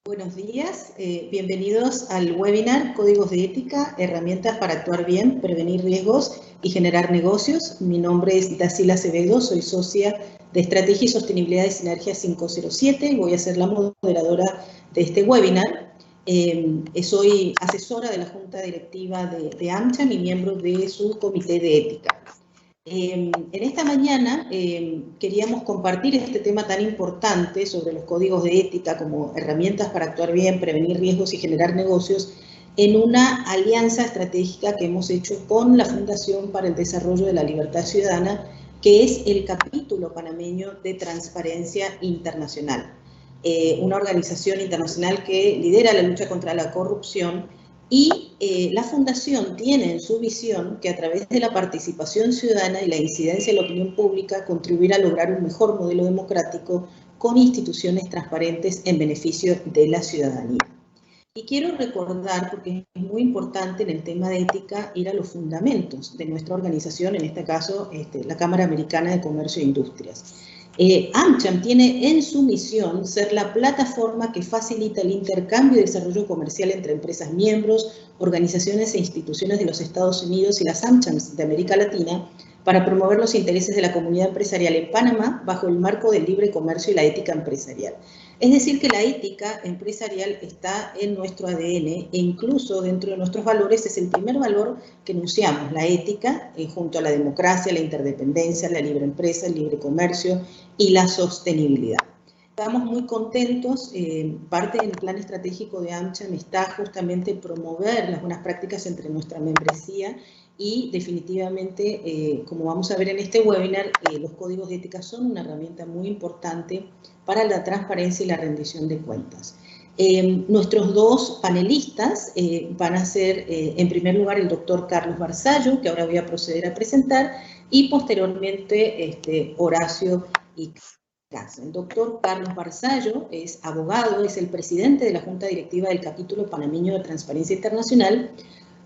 Buenos días, bienvenidos al webinar Códigos de Ética, herramientas para actuar bien, prevenir riesgos y generar negocios. Mi nombre es Dacila Acevedo, soy socia de Estrategia y Sostenibilidad de Sinergia 507 y voy a ser la moderadora de este webinar. Soy asesora de la Junta Directiva de AmCham y miembro de su Comité de Ética. En esta mañana queríamos compartir este tema tan importante sobre los códigos de ética como herramientas para actuar bien, prevenir riesgos y generar negocios en una alianza estratégica que hemos hecho con la Fundación para el Desarrollo de la Libertad Ciudadana, que es el capítulo panameño de Transparencia Internacional, una organización internacional que lidera la lucha contra la corrupción. Y la Fundación tiene en su visión que a través de la participación ciudadana y la incidencia de la opinión pública contribuir a lograr un mejor modelo democrático con instituciones transparentes en beneficio de la ciudadanía. Y quiero recordar, porque es muy importante en el tema de ética, ir a los fundamentos de nuestra organización, en este caso la Cámara Americana de Comercio e Industrias. AmCham tiene en su misión ser la plataforma que facilita el intercambio y desarrollo comercial entre empresas miembros, organizaciones e instituciones de los Estados Unidos y las AmChams de América Latina para promover los intereses de la comunidad empresarial en Panamá bajo el marco del libre comercio y la ética empresarial. Es decir, que la ética empresarial está en nuestro ADN e incluso dentro de nuestros valores es el primer valor que enunciamos, la ética, junto a la democracia, la interdependencia, la libre empresa, el libre comercio y la sostenibilidad. Estamos muy contentos, parte del plan estratégico de AmCham está justamente promover las buenas prácticas entre nuestra membresía y definitivamente, como vamos a ver en este webinar, los códigos de ética son una herramienta muy importante para la transparencia y la rendición de cuentas. Nuestros dos panelistas van a ser, en primer lugar, el doctor Carlos Barzallo, que ahora voy a proceder a presentar, y posteriormente Horacio y Casa. El doctor Carlos Barzallo es abogado, es el presidente de la Junta Directiva del Capítulo Panameño de Transparencia Internacional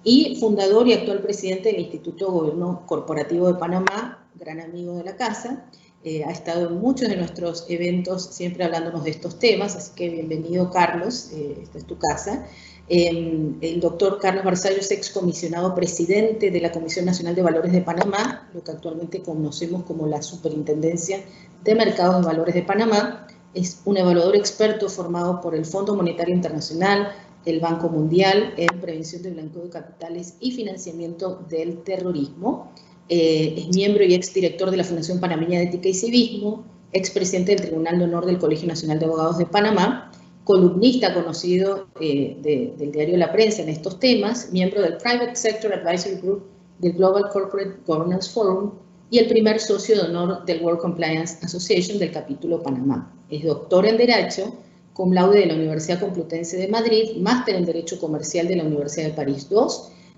y fundador y actual presidente del Instituto de Gobierno Corporativo de Panamá, gran amigo de la casa. Ha estado en muchos de nuestros eventos siempre hablándonos de estos temas, así que bienvenido Carlos, esta es tu casa. El doctor Carlos Barzallo es excomisionado presidente de la Comisión Nacional de Valores de Panamá, lo que actualmente conocemos como la Superintendencia de Mercados de Valores de Panamá. Es un evaluador experto formado por el Fondo Monetario Internacional, el Banco Mundial en prevención de blanqueo de capitales y financiamiento del terrorismo. Es miembro y exdirector de la Fundación Panameña de Ética y Civismo, expresidente del Tribunal de Honor del Colegio Nacional de Abogados de Panamá, columnista conocido del diario La Prensa en estos temas, miembro del Private Sector Advisory Group del Global Corporate Governance Forum y el primer socio de honor del World Compliance Association del capítulo Panamá. Es doctor en Derecho, cum laude de la Universidad Complutense de Madrid, máster en Derecho Comercial de la Universidad de París II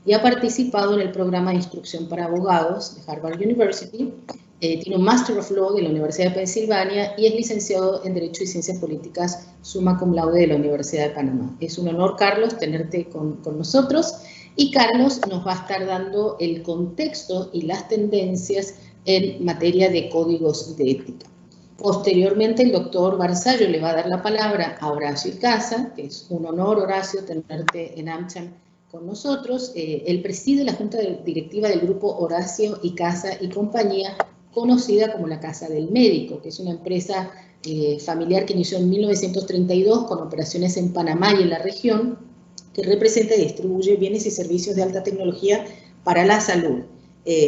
y ha participado en el programa de instrucción para abogados de Harvard University. Tiene un Master of Law de la Universidad de Pensilvania y es licenciado en Derecho y Ciencias Políticas summa cum laude de la Universidad de Panamá. Es un honor, Carlos, tenerte con nosotros. Y Carlos nos va a estar dando el contexto y las tendencias en materia de códigos de ética. Posteriormente, el doctor Barzallo le va a dar la palabra a Horacio Casa, que es un honor, Horacio, tenerte en AmCham con nosotros. Él preside la Junta Directiva del Grupo Horacio y Casa y Compañía, conocida como la Casa del Médico, que es una empresa familiar que inició en 1932 con operaciones en Panamá y en la región, que representa y distribuye bienes y servicios de alta tecnología para la salud.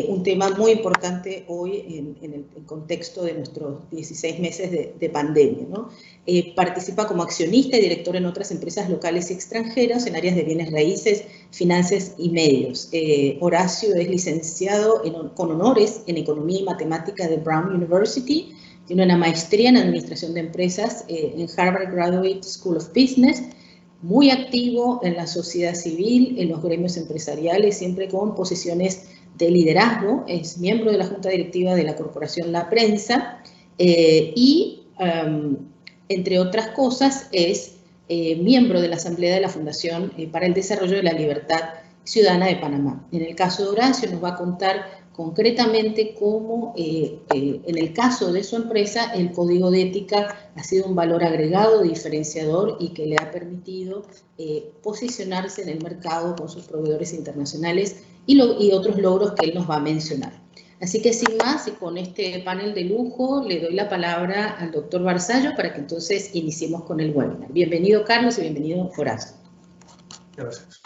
Un tema muy importante hoy en el contexto de nuestros 16 meses de pandemia, ¿no? Participa como accionista y director en otras empresas locales y extranjeras en áreas de bienes raíces, finanzas y medios. Horacio es licenciado con honores en Economía y Matemática de Brown University, tiene una maestría en Administración de Empresas en Harvard Graduate School of Business, muy activo en la sociedad civil, en los gremios empresariales, siempre con posiciones de liderazgo, es miembro de la Junta Directiva de la Corporación La Prensa entre otras cosas, es miembro de la Asamblea de la Fundación para el Desarrollo de la Libertad Ciudadana de Panamá. En el caso de Horacio nos va a contar concretamente cómo en el caso de su empresa el código de ética ha sido un valor agregado, diferenciador y que le ha permitido posicionarse en el mercado con sus proveedores internacionales y otros logros que él nos va a mencionar. Así que sin más y con este panel de lujo le doy la palabra al doctor Barzallo para que entonces iniciemos con el webinar. Bienvenido Carlos y bienvenido Horacio. Gracias.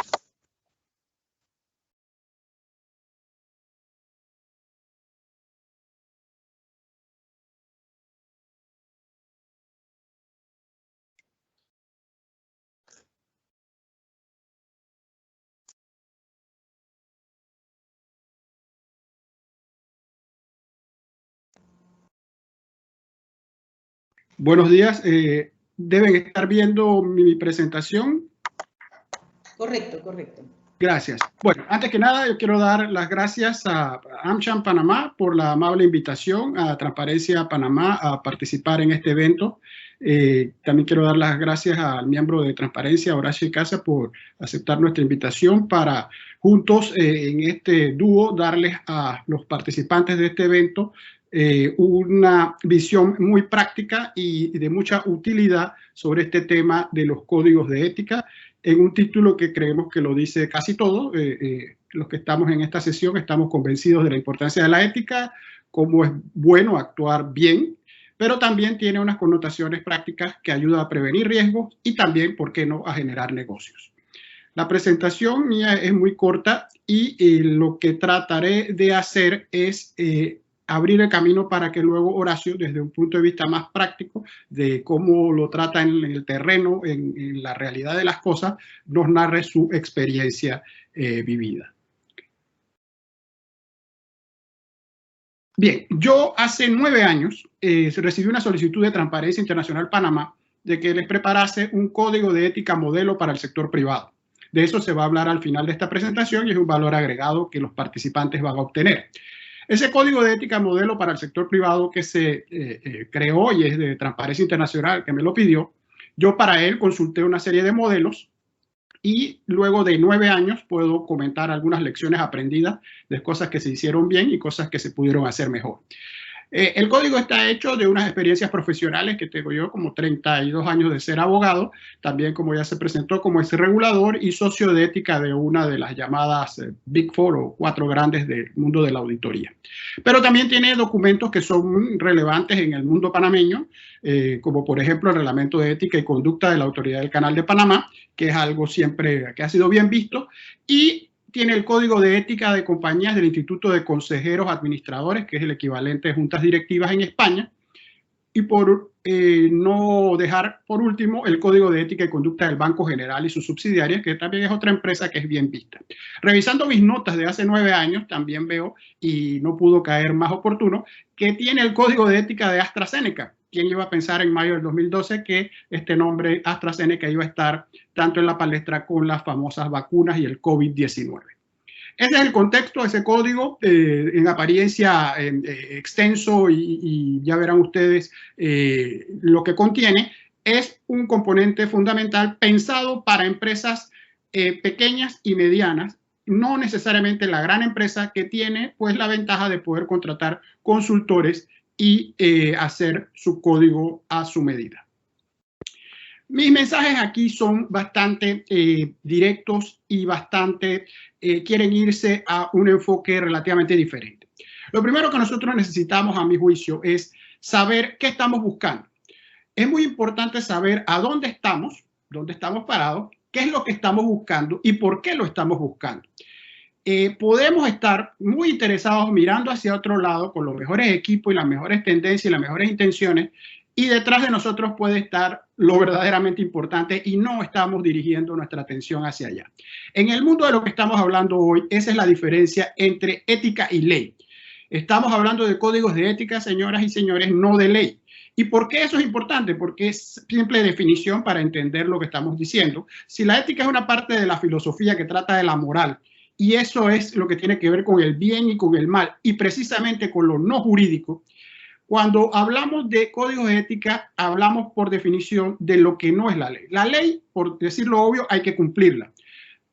Buenos días. ¿Deben estar viendo mi presentación? Correcto, correcto. Gracias. Bueno, antes que nada, yo quiero dar las gracias a AmCham Panamá por la amable invitación, a Transparencia Panamá a participar en este evento. También quiero dar las gracias al miembro de Transparencia, Horacio Icaza, por aceptar nuestra invitación para juntos en este dúo darles a los participantes de este evento una visión muy práctica y de mucha utilidad sobre este tema de los códigos de ética, en un título que creemos que lo dice casi todo. Los que estamos en esta sesión estamos convencidos de la importancia de la ética, cómo es bueno actuar bien, pero también tiene unas connotaciones prácticas que ayudan a prevenir riesgos y también, ¿por qué no?, a generar negocios. La presentación mía es muy corta y lo que trataré de hacer es abrir el camino para que luego Horacio, desde un punto de vista más práctico de cómo lo trata en el terreno, en la realidad de las cosas, nos narre su experiencia vivida. Bien, yo hace 9 años recibí una solicitud de Transparencia Internacional Panamá de que les preparase un código de ética modelo para el sector privado. De eso se va a hablar al final de esta presentación y es un valor agregado que los participantes van a obtener. Ese código de ética modelo para el sector privado que se creó y es de Transparencia Internacional, que me lo pidió, yo para él consulté una serie de modelos y luego de 9 años puedo comentar algunas lecciones aprendidas de cosas que se hicieron bien y cosas que se pudieron hacer mejor. El código está hecho de unas experiencias profesionales que tengo yo, como 32 años de ser abogado, también como ya se presentó como ex regulador y socio de ética de una de las llamadas Big Four o 4 grandes del mundo de la auditoría. Pero también tiene documentos que son relevantes en el mundo panameño, como por ejemplo el Reglamento de Ética y Conducta de la Autoridad del Canal de Panamá, que es algo siempre que ha sido bien visto, y tiene el Código de Ética de Compañías del Instituto de Consejeros Administradores, que es el equivalente de juntas directivas en España. Y por no dejar por último el Código de Ética y Conducta del Banco General y sus subsidiarias, que también es otra empresa que es bien vista. Revisando mis notas de hace 9 años, también veo, y no pudo caer más oportuno, que tiene el Código de Ética de AstraZeneca. ¿Quién iba a pensar en mayo del 2012 que este nombre AstraZeneca iba a estar tanto en la palestra con las famosas vacunas y el COVID-19? Ese es el contexto de ese código, en apariencia extenso y ya verán ustedes lo que contiene. Es un componente fundamental pensado para empresas pequeñas y medianas, no necesariamente la gran empresa que tiene pues la ventaja de poder contratar consultores y hacer su código a su medida. Mis mensajes aquí son bastante directos y bastante quieren irse a un enfoque relativamente diferente. Lo primero que nosotros necesitamos, a mi juicio, es saber qué estamos buscando. Es muy importante saber a dónde estamos parados, qué es lo que estamos buscando y por qué lo estamos buscando. Podemos estar muy interesados mirando hacia otro lado con los mejores equipos y las mejores tendencias y las mejores intenciones, y detrás de nosotros puede estar lo verdaderamente importante y no estamos dirigiendo nuestra atención hacia allá. En el mundo de lo que estamos hablando hoy, esa es la diferencia entre ética y ley. Estamos hablando de códigos de ética, señoras y señores, no de ley. ¿Y por qué eso es importante? Porque es simple definición para entender lo que estamos diciendo. Si la ética es una parte de la filosofía que trata de la moral, y eso es lo que tiene que ver con el bien y con el mal, y precisamente con lo no jurídico, cuando hablamos de códigos de ética, hablamos por definición de lo que no es la ley. La ley, por decirlo obvio, hay que cumplirla.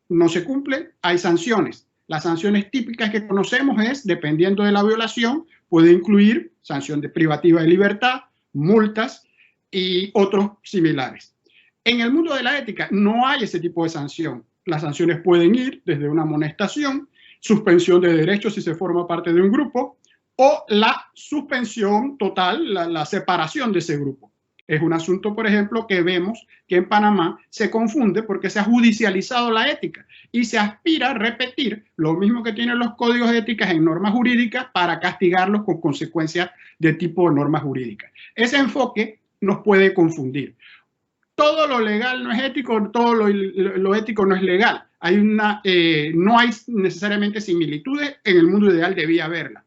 No se cumple, hay sanciones. Las sanciones típicas que conocemos es, dependiendo de la violación, puede incluir sanción privativa de libertad, multas y otros similares. En el mundo de la ética no hay ese tipo de sanción. Las sanciones pueden ir desde una amonestación, suspensión de derechos si se forma parte de un grupo, o la suspensión total, la separación de ese grupo. Es un asunto, por ejemplo, que vemos que en Panamá se confunde porque se ha judicializado la ética y se aspira a repetir lo mismo que tienen los códigos de ética en normas jurídicas para castigarlos con consecuencias de tipo normas jurídicas. Ese enfoque nos puede confundir. Todo lo legal no es ético, todo lo ético no es legal. No hay necesariamente similitudes, en el mundo ideal debía haberla.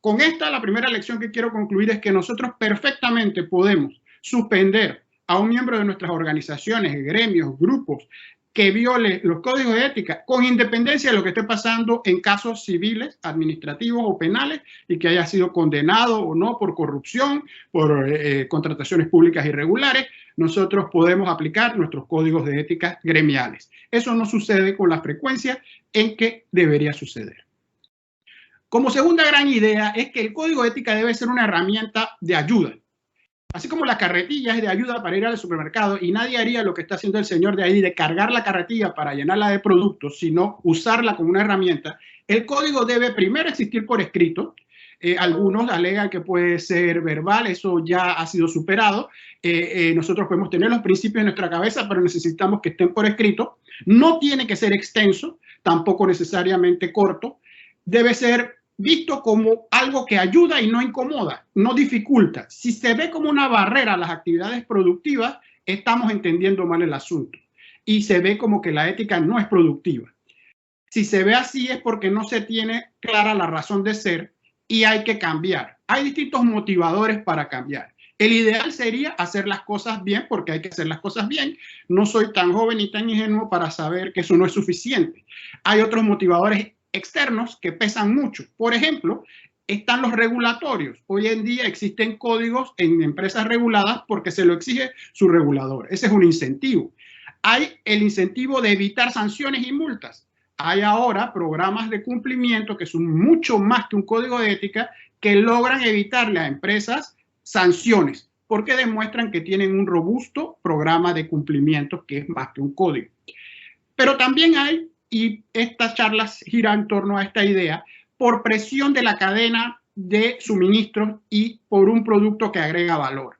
Con esta, la primera lección que quiero concluir es que nosotros perfectamente podemos suspender a un miembro de nuestras organizaciones, gremios, grupos, que viole los códigos de ética, con independencia de lo que esté pasando en casos civiles, administrativos o penales, y que haya sido condenado o no por corrupción, por contrataciones públicas irregulares. Nosotros podemos aplicar nuestros códigos de ética gremiales. Eso no sucede con la frecuencia en que debería suceder. Como segunda gran idea es que el código de ética debe ser una herramienta de ayuda. Así como la carretilla es de ayuda para ir al supermercado y nadie haría lo que está haciendo el señor de ahí de cargar la carretilla para llenarla de productos, sino usarla como una herramienta, el código debe primero existir por escrito. Algunos alegan que puede ser verbal, eso ya ha sido superado. Nosotros podemos tener los principios en nuestra cabeza, pero necesitamos que estén por escrito. No tiene que ser extenso, tampoco necesariamente corto. Debe ser visto como algo que ayuda y no incomoda, no dificulta. Si se ve como una barrera a las actividades productivas, estamos entendiendo mal el asunto. Y se ve como que la ética no es productiva. Si se ve así es porque no se tiene clara la razón de ser y hay que cambiar. Hay distintos motivadores para cambiar. El ideal sería hacer las cosas bien porque hay que hacer las cosas bien. No soy tan joven ni tan ingenuo para saber que eso no es suficiente. Hay otros motivadores externos que pesan mucho. Por ejemplo, están los regulatorios. Hoy en día existen códigos en empresas reguladas porque se lo exige su regulador. Ese es un incentivo. Hay el incentivo de evitar sanciones y multas. Hay ahora programas de cumplimiento que son mucho más que un código de ética que logran evitarle a empresas sanciones porque demuestran que tienen un robusto programa de cumplimiento que es más que un código. Pero también hay, y estas charlas giran en torno a esta idea, por presión de la cadena de suministros y por un producto que agrega valor.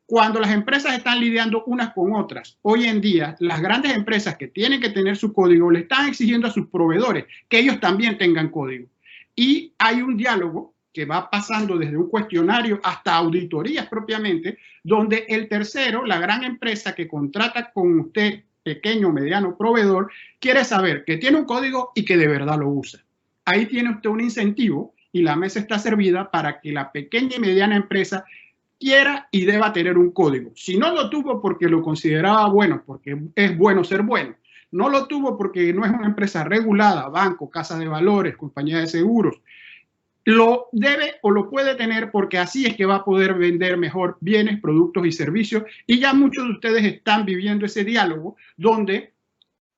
Cuando las empresas están lidiando unas con otras, hoy en día las grandes empresas que tienen que tener su código le están exigiendo a sus proveedores que ellos también tengan código. Y hay un diálogo que va pasando desde un cuestionario hasta auditorías propiamente, donde el tercero, la gran empresa que contrata con usted, pequeño o mediano proveedor, quiere saber que tiene un código y que de verdad lo usa. Ahí tiene usted un incentivo y la mesa está servida para que la pequeña y mediana empresa quiera y deba tener un código. Si no lo tuvo porque lo consideraba bueno, porque es bueno ser bueno, no lo tuvo porque no es una empresa regulada, banco, casa de valores, compañía de seguros, lo debe o lo puede tener porque así es que va a poder vender mejor bienes, productos y servicios. Y ya muchos de ustedes están viviendo ese diálogo donde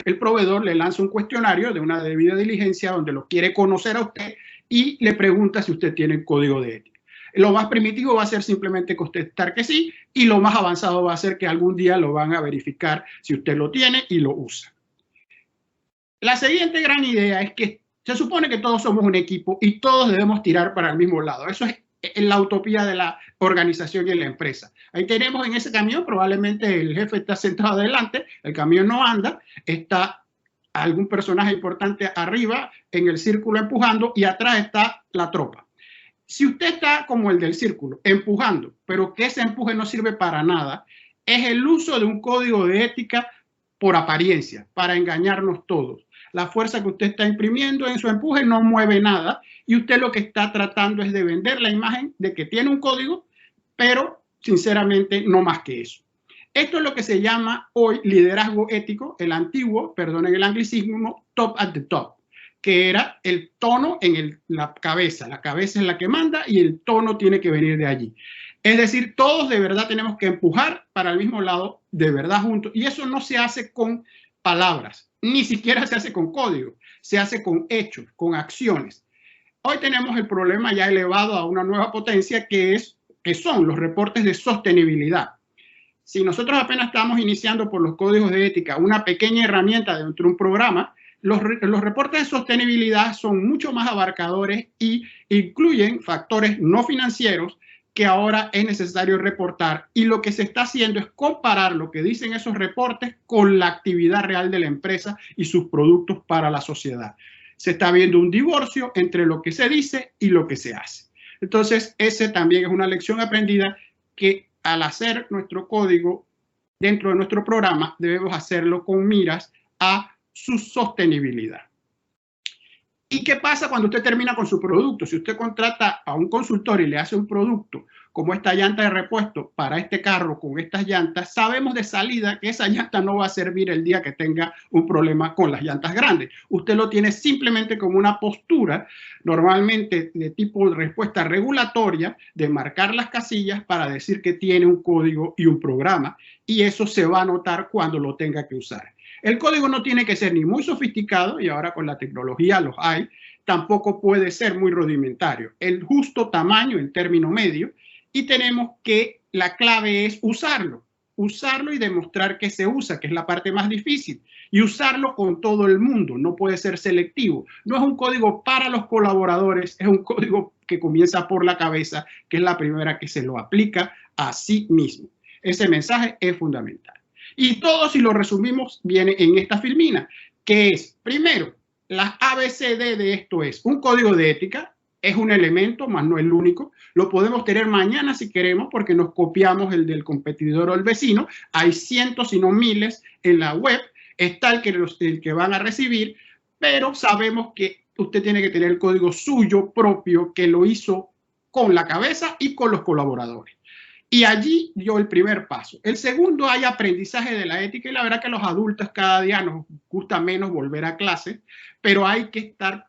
el proveedor le lanza un cuestionario de una debida diligencia donde lo quiere conocer a usted y le pregunta si usted tiene el código de ética. Lo más primitivo va a ser simplemente contestar que sí y lo más avanzado va a ser que algún día lo van a verificar si usted lo tiene y lo usa. La siguiente gran idea es que Se supone que todos somos un equipo y todos debemos tirar para el mismo lado. Eso es la utopía de la organización y en la empresa. Ahí tenemos en ese camión, probablemente el jefe está sentado adelante, el camión no anda, está algún personaje importante arriba en el círculo empujando y atrás está la tropa. Si usted está como el del círculo, empujando, pero que ese empuje no sirve para nada, es el uso de un código de ética por apariencia, para engañarnos todos. La fuerza que usted está imprimiendo en su empuje no mueve nada y usted lo que está tratando es de vender la imagen de que tiene un código, pero sinceramente no más que eso. Esto es lo que se llama hoy liderazgo ético, el antiguo, perdonen el anglicismo, top at the top, que era el tono en la cabeza. La cabeza es la que manda y el tono tiene que venir de allí. Es decir, todos de verdad tenemos que empujar para el mismo lado, de verdad juntos. Y eso no se hace con palabras, ni siquiera se hace con código, se hace con hechos, con acciones. Hoy tenemos el problema ya elevado a una nueva potencia que son los reportes de sostenibilidad. Si nosotros apenas estamos iniciando por los códigos de ética, una pequeña herramienta dentro de un programa, los reportes de sostenibilidad son mucho más abarcadores y incluyen factores no financieros que ahora es necesario reportar, y lo que se está haciendo es comparar lo que dicen esos reportes con la actividad real de la empresa y sus productos para la sociedad. Se está viendo un divorcio entre lo que se dice y lo que se hace. Entonces, ese también es una lección aprendida que al hacer nuestro código dentro de nuestro programa debemos hacerlo con miras a su sostenibilidad. ¿Y qué pasa cuando usted termina con su producto? Si usted contrata a un consultor y le hace un producto como esta llanta de repuesto para este carro con estas llantas, sabemos de salida que esa llanta no va a servir el día que tenga un problema con las llantas grandes. Usted lo tiene simplemente como una postura, normalmente de tipo de respuesta regulatoria, de marcar las casillas para decir que tiene un código y un programa, y eso se va a notar cuando lo tenga que usar. El código no tiene que ser ni muy sofisticado, y ahora con la tecnología los hay, tampoco puede ser muy rudimentario. El justo tamaño, el término medio, y tenemos que la clave es usarlo y demostrar que se usa, que es la parte más difícil, y usarlo con todo el mundo, no puede ser selectivo. No es un código para los colaboradores, es un código que comienza por la cabeza, que es la primera que se lo aplica a sí mismo. Ese mensaje es fundamental. Y todo, si lo resumimos, viene en esta filmina, que es, primero, la ABCD de esto es un código de ética, es un elemento, más no el único. Lo podemos tener mañana si queremos, porque nos copiamos el del competidor o el vecino. Hay cientos, si no miles, en la web. Está el que van a recibir, pero sabemos que usted tiene que tener el código suyo propio, que lo hizo con la cabeza y con los colaboradores. Y allí dio el primer paso. El segundo, hay aprendizaje de la ética, y la verdad que los adultos cada día nos gusta menos volver a clase, pero hay que estar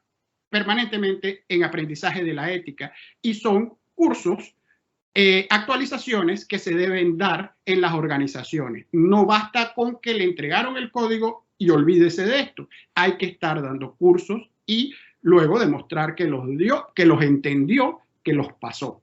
permanentemente en aprendizaje de la ética, y son cursos, actualizaciones que se deben dar en las organizaciones. No basta con que le entregaron el código y olvídese de esto. Hay que estar dando cursos y luego demostrar que los dio, que los entendió, que los pasó.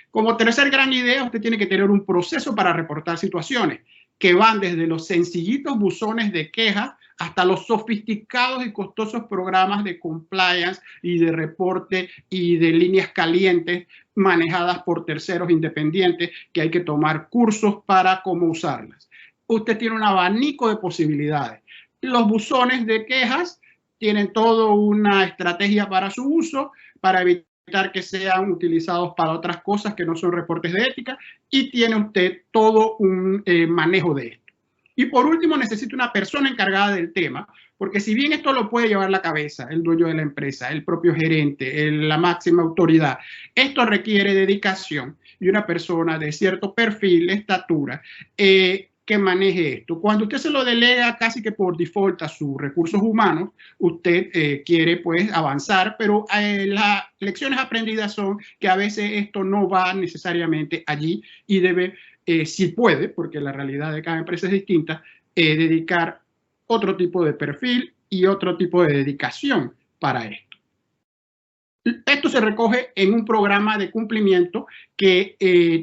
Como tercer gran idea, usted tiene que tener un proceso para reportar situaciones que van desde los sencillitos buzones de quejas hasta los sofisticados y costosos programas de compliance y de reporte y de líneas calientes manejadas por terceros independientes, que hay que tomar cursos para cómo usarlas. Usted tiene un abanico de posibilidades. Los buzones de quejas tienen toda una estrategia para su uso, para evitar que sean utilizados para otras cosas que no son reportes de ética, y tiene usted todo un manejo de esto. Y por último, necesita una persona encargada del tema, porque si bien esto lo puede llevar la cabeza, el dueño de la empresa, el propio gerente, la máxima autoridad, esto requiere dedicación y una persona de cierto perfil, estatura, que maneje esto. Cuando usted se lo delega casi que por default a sus recursos humanos, usted quiere pues avanzar, pero las lecciones aprendidas son que a veces esto no va necesariamente allí y debe, si puede, porque la realidad de cada empresa es distinta, dedicar otro tipo de perfil y otro tipo de dedicación para esto. Esto se recoge en un programa de cumplimiento que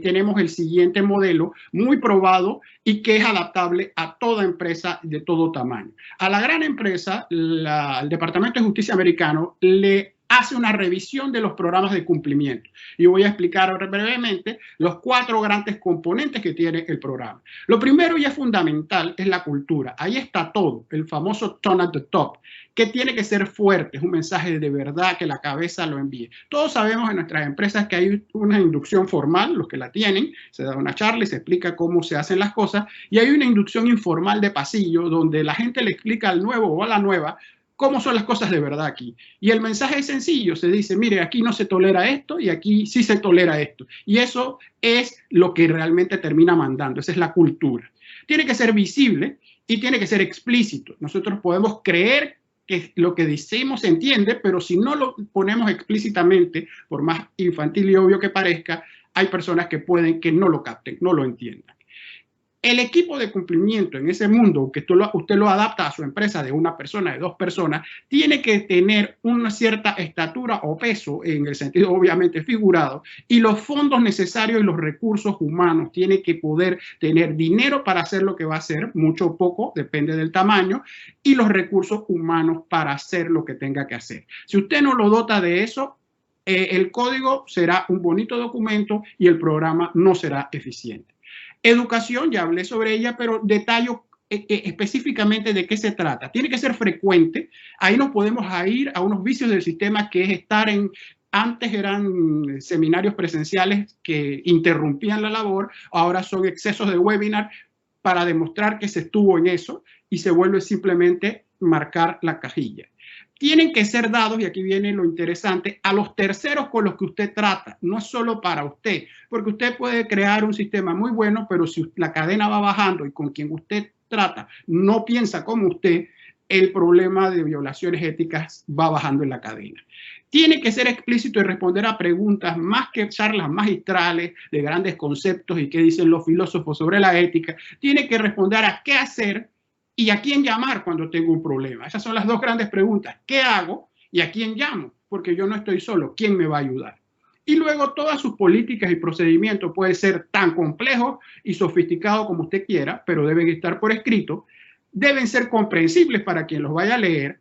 tenemos el siguiente modelo muy probado y que es adaptable a toda empresa de todo tamaño. A la gran empresa, el Departamento de Justicia americano le hace una revisión de los programas de cumplimiento. Y voy a explicar brevemente los 4 grandes componentes que tiene el programa. Lo primero y es fundamental es la cultura. Ahí está todo, el famoso tone at the top, que tiene que ser fuerte, es un mensaje de verdad que la cabeza lo envíe. Todos sabemos en nuestras empresas que hay una inducción formal, los que la tienen, se da una charla y se explica cómo se hacen las cosas, y hay una inducción informal de pasillo donde la gente le explica al nuevo o a la nueva cómo son las cosas de verdad aquí. Y el mensaje es sencillo, se dice, mire, aquí no se tolera esto y aquí sí se tolera esto. Y eso es lo que realmente termina mandando, esa es la cultura. Tiene que ser visible y tiene que ser explícito. Nosotros podemos creer que lo que decimos se entiende, pero si no lo ponemos explícitamente, por más infantil y obvio que parezca, hay personas que pueden que no lo capten, no lo entiendan. El equipo de cumplimiento en ese mundo, que usted lo adapta a su empresa de una persona, de 2 personas, tiene que tener una cierta estatura o peso, en el sentido obviamente figurado, y los fondos necesarios y los recursos humanos. Tiene que poder tener dinero para hacer lo que va a hacer, mucho o poco, depende del tamaño, y los recursos humanos para hacer lo que tenga que hacer. Si usted no lo dota de eso, el código será un bonito documento y el programa no será eficiente. Educación, ya hablé sobre ella, pero detallo específicamente de qué se trata. Tiene que ser frecuente. Ahí nos podemos ir a unos vicios del sistema, que es estar en... Antes eran seminarios presenciales que interrumpían la labor, ahora son excesos de webinar para demostrar que se estuvo en eso y se vuelve simplemente marcar la cajilla. Tienen que ser dados, y aquí viene lo interesante, a los terceros con los que usted trata, no es solo para usted, porque usted puede crear un sistema muy bueno, pero si la cadena va bajando y con quien usted trata no piensa como usted, el problema de violaciones éticas va bajando en la cadena. Tiene que ser explícito y responder a preguntas más que charlas magistrales de grandes conceptos y qué dicen los filósofos sobre la ética. Tiene que responder a qué hacer y a quién llamar cuando tengo un problema. Esas son las 2 grandes preguntas. ¿Qué hago y a quién llamo? Porque yo no estoy solo. ¿Quién me va a ayudar? Y luego todas sus políticas y procedimientos pueden ser tan complejos y sofisticados como usted quiera, pero deben estar por escrito. Deben ser comprensibles para quien los vaya a leer,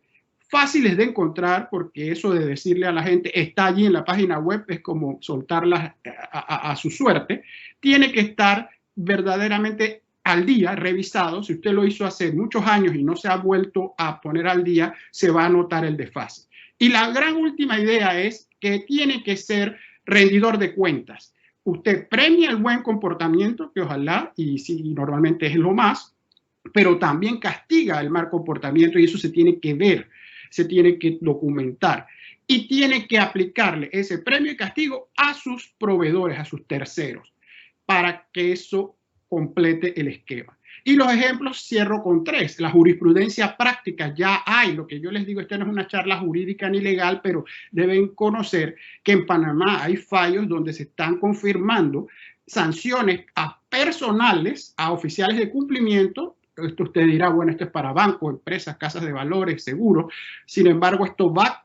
fáciles de encontrar, porque eso de decirle a la gente está allí en la página web es como soltarlas a su suerte. Tiene que estar verdaderamente al día, revisado. Si usted lo hizo hace muchos años y no se ha vuelto a poner al día, se va a notar el desfase. Y la gran última idea es que tiene que ser rendidor de cuentas. Usted premia el buen comportamiento, que ojalá, y sí, normalmente es lo más, pero también castiga el mal comportamiento, y eso se tiene que ver, se tiene que documentar. Y tiene que aplicarle ese premio y castigo a sus proveedores, a sus terceros, para que eso complete el esquema. Y los ejemplos cierro con 3. La jurisprudencia práctica ya hay. Lo que yo les digo, esto no es una charla jurídica ni legal, pero deben conocer que en Panamá hay fallos donde se están confirmando sanciones a personales, a oficiales de cumplimiento. Esto usted dirá, bueno, esto es para bancos, empresas, casas de valores, seguros. Sin embargo, esto va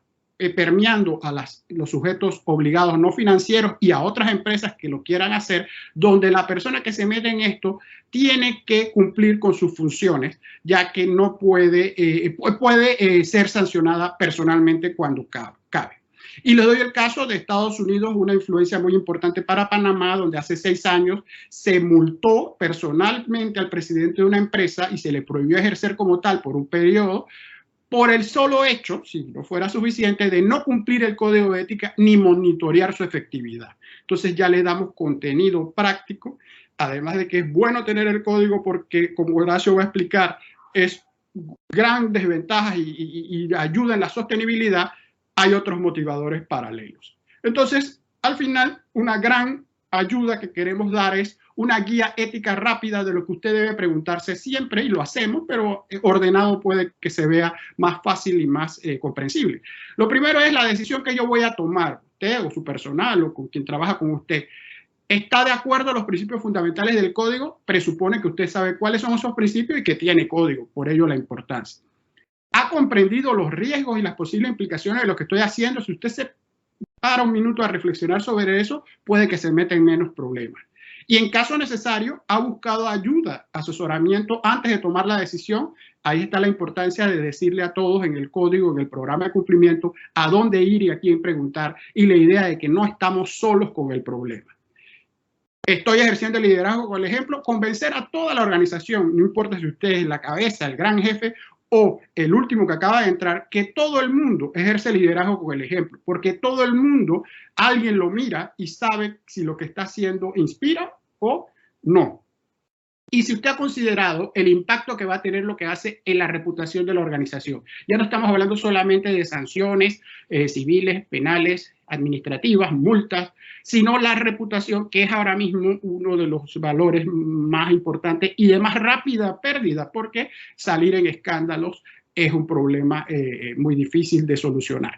permeando a los sujetos obligados no financieros y a otras empresas que lo quieran hacer, donde la persona que se mete en esto tiene que cumplir con sus funciones, ya que no puede ser sancionada personalmente cuando cabe. Y les doy el caso de Estados Unidos, una influencia muy importante para Panamá, donde hace 6 años se multó personalmente al presidente de una empresa y se le prohibió ejercer como tal por un periodo, por el solo hecho, si no fuera suficiente, de no cumplir el código de ética ni monitorear su efectividad. Entonces ya le damos contenido práctico, además de que es bueno tener el código porque, como Horacio va a explicar, es grandes ventajas y ayuda en la sostenibilidad. Hay otros motivadores paralelos. Entonces, al final, una gran ayuda que queremos dar es una guía ética rápida de lo que usted debe preguntarse siempre, y lo hacemos, pero ordenado puede que se vea más fácil y más comprensible. Lo primero es la decisión que yo voy a tomar, usted o su personal o con quien trabaja con usted. ¿Está de acuerdo a los principios fundamentales del código? Presupone que usted sabe cuáles son esos principios y que tiene código, por ello la importancia. ¿Ha comprendido los riesgos y las posibles implicaciones de lo que estoy haciendo? Si usted se para un minuto a reflexionar sobre eso, puede que se meta en menos problemas. Y en caso necesario, ha buscado ayuda, asesoramiento antes de tomar la decisión. Ahí está la importancia de decirle a todos en el código, en el programa de cumplimiento, a dónde ir y a quién preguntar, y la idea de que no estamos solos con el problema. Estoy ejerciendo el liderazgo con el ejemplo, convencer a toda la organización, no importa si usted es la cabeza, el gran jefe o el último que acaba de entrar, que todo el mundo ejerce el liderazgo con el ejemplo, porque todo el mundo, alguien lo mira y sabe si lo que está haciendo inspira o no. Y si usted ha considerado el impacto que va a tener lo que hace en la reputación de la organización. Ya no estamos hablando solamente de sanciones civiles, penales, administrativas, multas, sino la reputación, que es ahora mismo uno de los valores más importantes y de más rápida pérdida, porque salir en escándalos es un problema muy difícil de solucionar.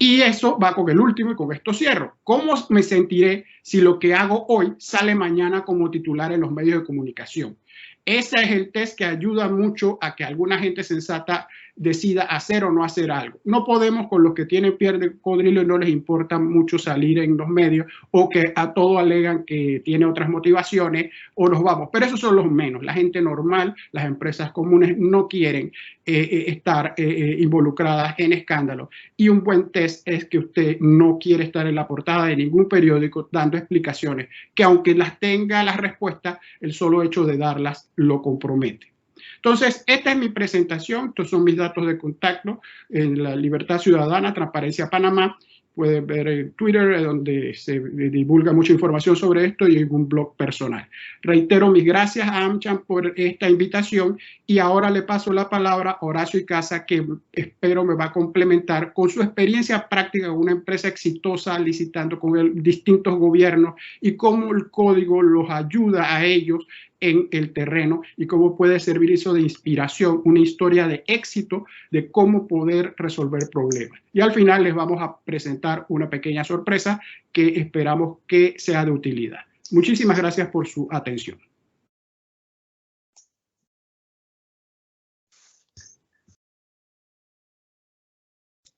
Y eso va con el último y con esto cierro. ¿Cómo me sentiré si lo que hago hoy sale mañana como titular en los medios de comunicación? Ese es el test que ayuda mucho a que alguna gente sensata decida hacer o no hacer algo. No podemos con los que tienen piel de cocodrilo y no les importa mucho salir en los medios o que a todo alegan que tiene otras motivaciones o nos vamos. Pero esos son los menos. La gente normal, las empresas comunes no quieren estar involucradas en escándalos. Y un buen test es que usted no quiere estar en la portada de ningún periódico dando explicaciones, que aunque las tenga las respuestas, el solo hecho de darlas lo compromete. Entonces, esta es mi presentación, estos son mis datos de contacto en la Libertad Ciudadana, Transparencia Panamá. Pueden ver en Twitter, donde se divulga mucha información sobre esto, y en un blog personal. Reitero mis gracias a AmCham por esta invitación, y ahora le paso la palabra a Horacio Icaza, que espero me va a complementar con su experiencia práctica en una empresa exitosa licitando con distintos gobiernos y cómo el código los ayuda a ellos en el terreno y cómo puede servir eso de inspiración, una historia de éxito de cómo poder resolver problemas. Y al final les vamos a presentar una pequeña sorpresa que esperamos que sea de utilidad. Muchísimas gracias por su atención.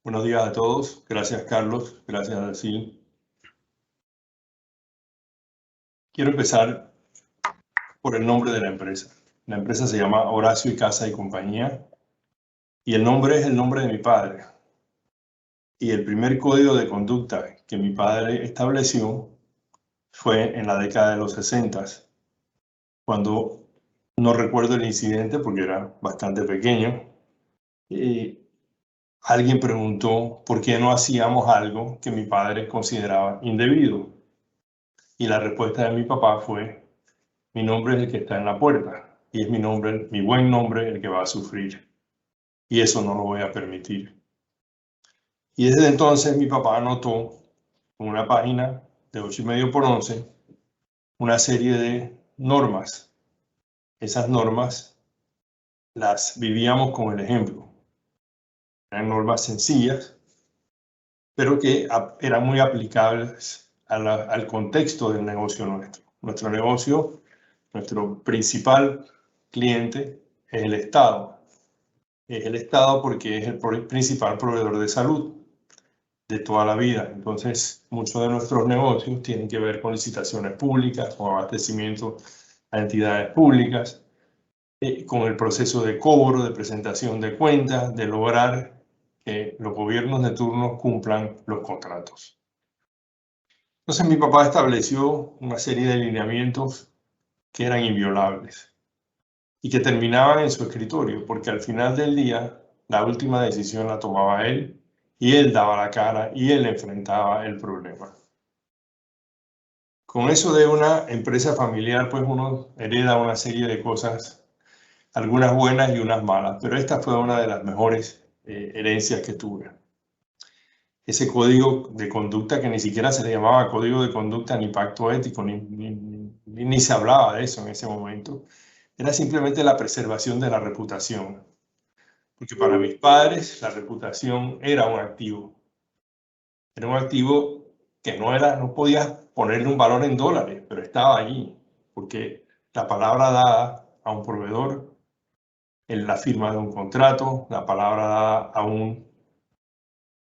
Buenos días a todos. Gracias, Carlos. Gracias, Dacil. Quiero empezar por el nombre de la empresa. La empresa se llama Horacio Icaza y Compañía, y el nombre es el nombre de mi padre. Y el primer código de conducta que mi padre estableció fue en la década de los 60, cuando no recuerdo el incidente porque era bastante pequeño. Alguien preguntó por qué no hacíamos algo que mi padre consideraba indebido. Y la respuesta de mi papá fue: mi nombre es el que está en la puerta, y es mi nombre, mi buen nombre, el que va a sufrir. Y eso no lo voy a permitir. Y desde entonces mi papá anotó en una página de 8,5 por 11 una serie de normas. Esas normas las vivíamos con el ejemplo. Eran normas sencillas, pero que eran muy aplicables al contexto del negocio nuestro. Nuestro negocio, nuestro principal cliente es el Estado. Es el Estado porque es el principal proveedor de salud de toda la vida. Entonces, muchos de nuestros negocios tienen que ver con licitaciones públicas, con abastecimiento a entidades públicas, con el proceso de cobro, de presentación de cuentas, de lograr que los gobiernos de turno cumplan los contratos. Entonces, mi papá estableció una serie de lineamientos que eran inviolables y que terminaban en su escritorio, porque al final del día la última decisión la tomaba él, y él daba la cara y él enfrentaba el problema. Con eso de una empresa familiar, pues uno hereda una serie de cosas, algunas buenas y unas malas, pero esta fue una de las mejores herencias que tuve. Ese código de conducta, que ni siquiera se le llamaba código de conducta ni pacto ético, ni se hablaba de eso en ese momento, era simplemente la preservación de la reputación. Porque para mis padres la reputación era un activo. Era un activo que no podías ponerle un valor en dólares, pero estaba allí. Porque la palabra dada a un proveedor, en la firma de un contrato, la palabra dada a un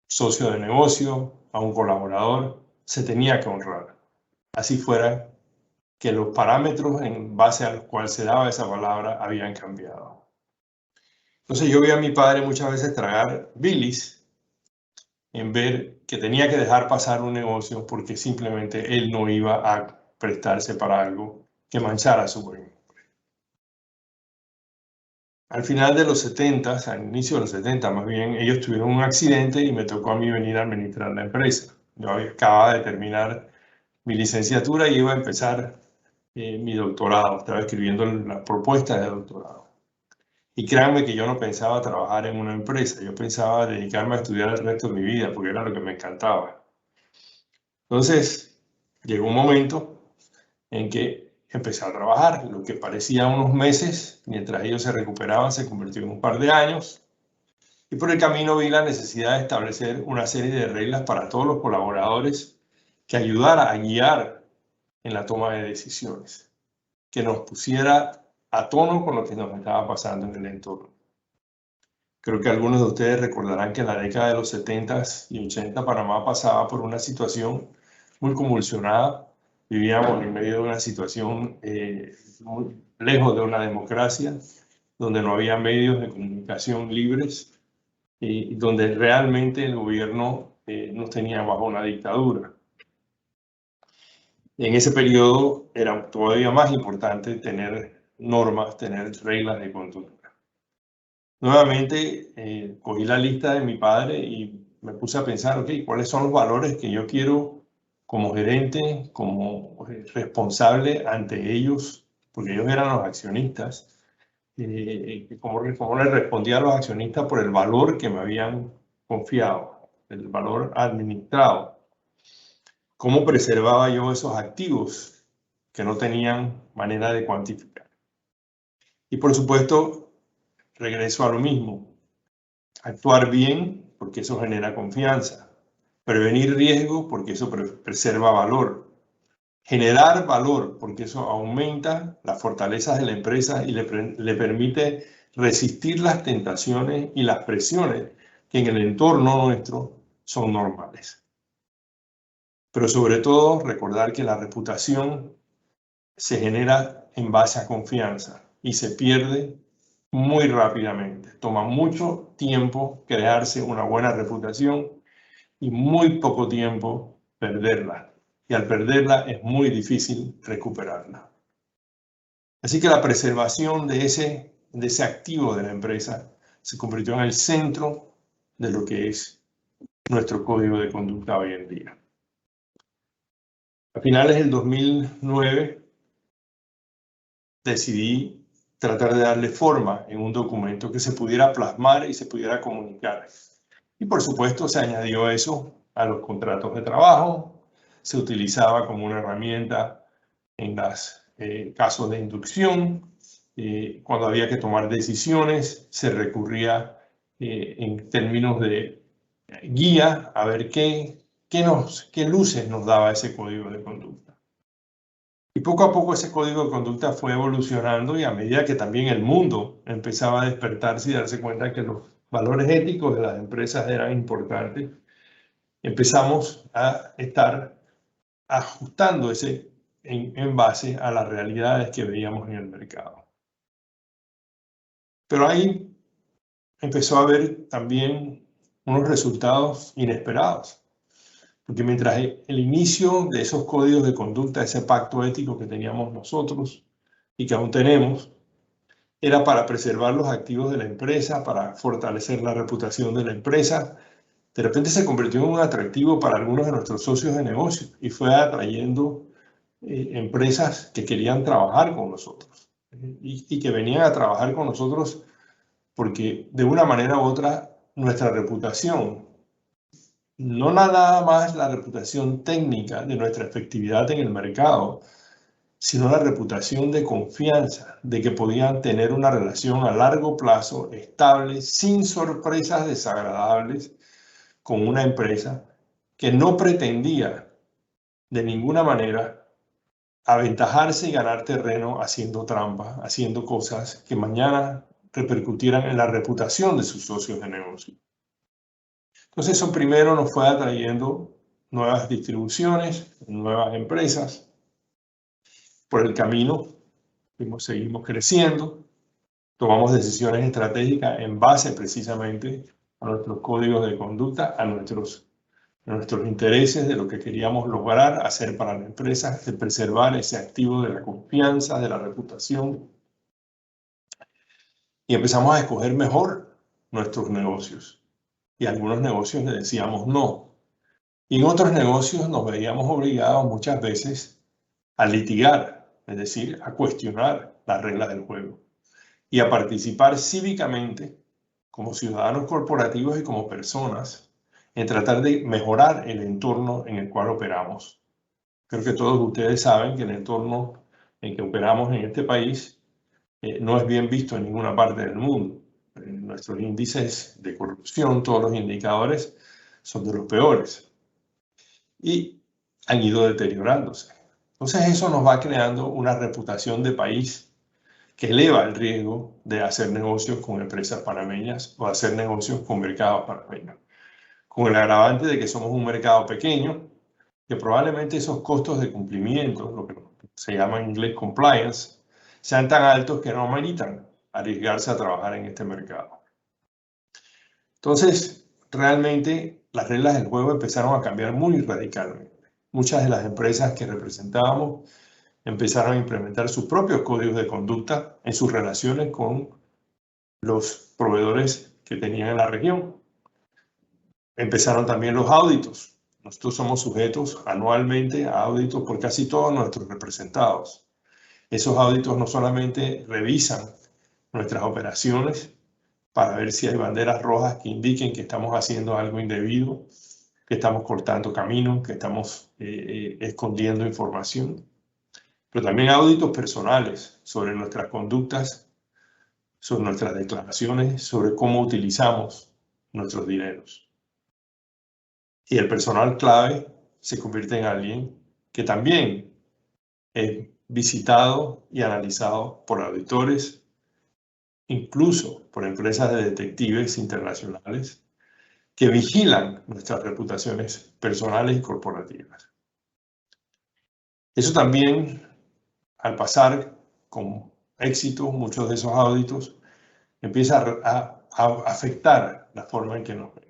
socio de negocio, a un colaborador, se tenía que honrar. Así fuera que los parámetros en base a los cuales se daba esa palabra habían cambiado. Entonces yo vi a mi padre muchas veces tragar bilis en ver que tenía que dejar pasar un negocio porque simplemente él no iba a prestarse para algo que manchara su buen nombre. Al final de los 70, al inicio de los 70 más bien, ellos tuvieron un accidente y me tocó a mí venir a administrar la empresa. Yo acababa de terminar mi licenciatura y iba a empezar mi doctorado, estaba escribiendo la propuesta de doctorado. Y créanme que yo no pensaba trabajar en una empresa, yo pensaba dedicarme a estudiar el resto de mi vida, porque era lo que me encantaba. Entonces, llegó un momento en que empecé a trabajar, lo que parecía unos meses, mientras ellos se recuperaban, se convirtió en un par de años. Y por el camino vi la necesidad de establecer una serie de reglas para todos los colaboradores que ayudara a guiar en la toma de decisiones, que nos pusiera a tono con lo que nos estaba pasando en el entorno. Creo que algunos de ustedes recordarán que en la década de los 70s y 80 Panamá pasaba por una situación muy convulsionada. Vivíamos en medio de una situación muy lejos de una democracia, donde no había medios de comunicación libres y donde realmente el gobierno nos tenía bajo una dictadura. En ese periodo era todavía más importante tener normas, tener reglas de conducta. Nuevamente cogí la lista de mi padre y me puse a pensar, ok, ¿cuáles son los valores que yo quiero como gerente, como responsable ante ellos? Porque ellos eran los accionistas. ¿Cómo les respondía a los accionistas por el valor que me habían confiado, el valor administrado? ¿Cómo preservaba yo esos activos que no tenían manera de cuantificar? Y por supuesto, regreso a lo mismo. Actuar bien, porque eso genera confianza. Prevenir riesgo, porque eso preserva valor. Generar valor, porque eso aumenta las fortalezas de la empresa y le permite resistir las tentaciones y las presiones que en el entorno nuestro son normales. Pero sobre todo, recordar que la reputación se genera en base a confianza y se pierde muy rápidamente. Toma mucho tiempo crearse una buena reputación y muy poco tiempo perderla. Y al perderla es muy difícil recuperarla. Así que la preservación de ese activo de la empresa se convirtió en el centro de lo que es nuestro código de conducta hoy en día. A finales del 2009 decidí tratar de darle forma en un documento que se pudiera plasmar y se pudiera comunicar. Y por supuesto se añadió eso a los contratos de trabajo, se utilizaba como una herramienta en los casos de inducción, cuando había que tomar decisiones se recurría en términos de guía a ver qué luces nos daba ese código de conducta. Y poco a poco ese código de conducta fue evolucionando y a medida que también el mundo empezaba a despertarse y darse cuenta que los valores éticos de las empresas eran importantes, empezamos a estar ajustando ese en base a las realidades que veíamos en el mercado. Pero ahí empezó a haber también unos resultados inesperados. Porque mientras el inicio de esos códigos de conducta, ese pacto ético que teníamos nosotros y que aún tenemos, era para preservar los activos de la empresa, para fortalecer la reputación de la empresa, de repente se convirtió en un atractivo para algunos de nuestros socios de negocio y fue atrayendo empresas que querían trabajar con nosotros y que venían a trabajar con nosotros porque de una manera u otra nuestra reputación, no nada más la reputación técnica de nuestra efectividad en el mercado, sino la reputación de confianza, de que podían tener una relación a largo plazo, estable, sin sorpresas desagradables, con una empresa que no pretendía de ninguna manera aventajarse y ganar terreno haciendo trampa, haciendo cosas que mañana repercutieran en la reputación de sus socios de negocio. Entonces eso primero nos fue atrayendo nuevas distribuciones, nuevas empresas. Por el camino seguimos creciendo, tomamos decisiones estratégicas en base precisamente a nuestros códigos de conducta, a nuestros intereses de lo que queríamos lograr hacer para la empresa, de preservar ese activo de la confianza, de la reputación. Y empezamos a escoger mejor nuestros negocios. Y a algunos negocios le decíamos no. Y en otros negocios nos veíamos obligados muchas veces a litigar, es decir, a cuestionar las reglas del juego y a participar cívicamente como ciudadanos corporativos y como personas en tratar de mejorar el entorno en el cual operamos. Creo que todos ustedes saben que el entorno en que operamos en este país no es bien visto en ninguna parte del mundo. Nuestros índices de corrupción, todos los indicadores son de los peores y han ido deteriorándose. Entonces eso nos va creando una reputación de país que eleva el riesgo de hacer negocios con empresas panameñas o hacer negocios con mercados panameños. Con el agravante de que somos un mercado pequeño, que probablemente esos costos de cumplimiento, lo que se llama en inglés compliance, sean tan altos que no ameritan arriesgarse a trabajar en este mercado. Entonces, realmente las reglas del juego empezaron a cambiar muy radicalmente. Muchas de las empresas que representábamos empezaron a implementar sus propios códigos de conducta en sus relaciones con los proveedores que tenían en la región. Empezaron también los auditos. Nosotros somos sujetos anualmente a auditos por casi todos nuestros representados. Esos auditos no solamente revisan nuestras operaciones para ver si hay banderas rojas que indiquen que estamos haciendo algo indebido, que estamos cortando caminos, que estamos escondiendo información, pero también auditos personales sobre nuestras conductas, sobre nuestras declaraciones, sobre cómo utilizamos nuestros dineros. Y el personal clave se convierte en alguien que también es visitado y analizado por auditores, incluso por empresas de detectives internacionales que vigilan nuestras reputaciones personales y corporativas. Eso también, al pasar con éxito muchos de esos auditos, empieza a afectar la forma en que nos ven.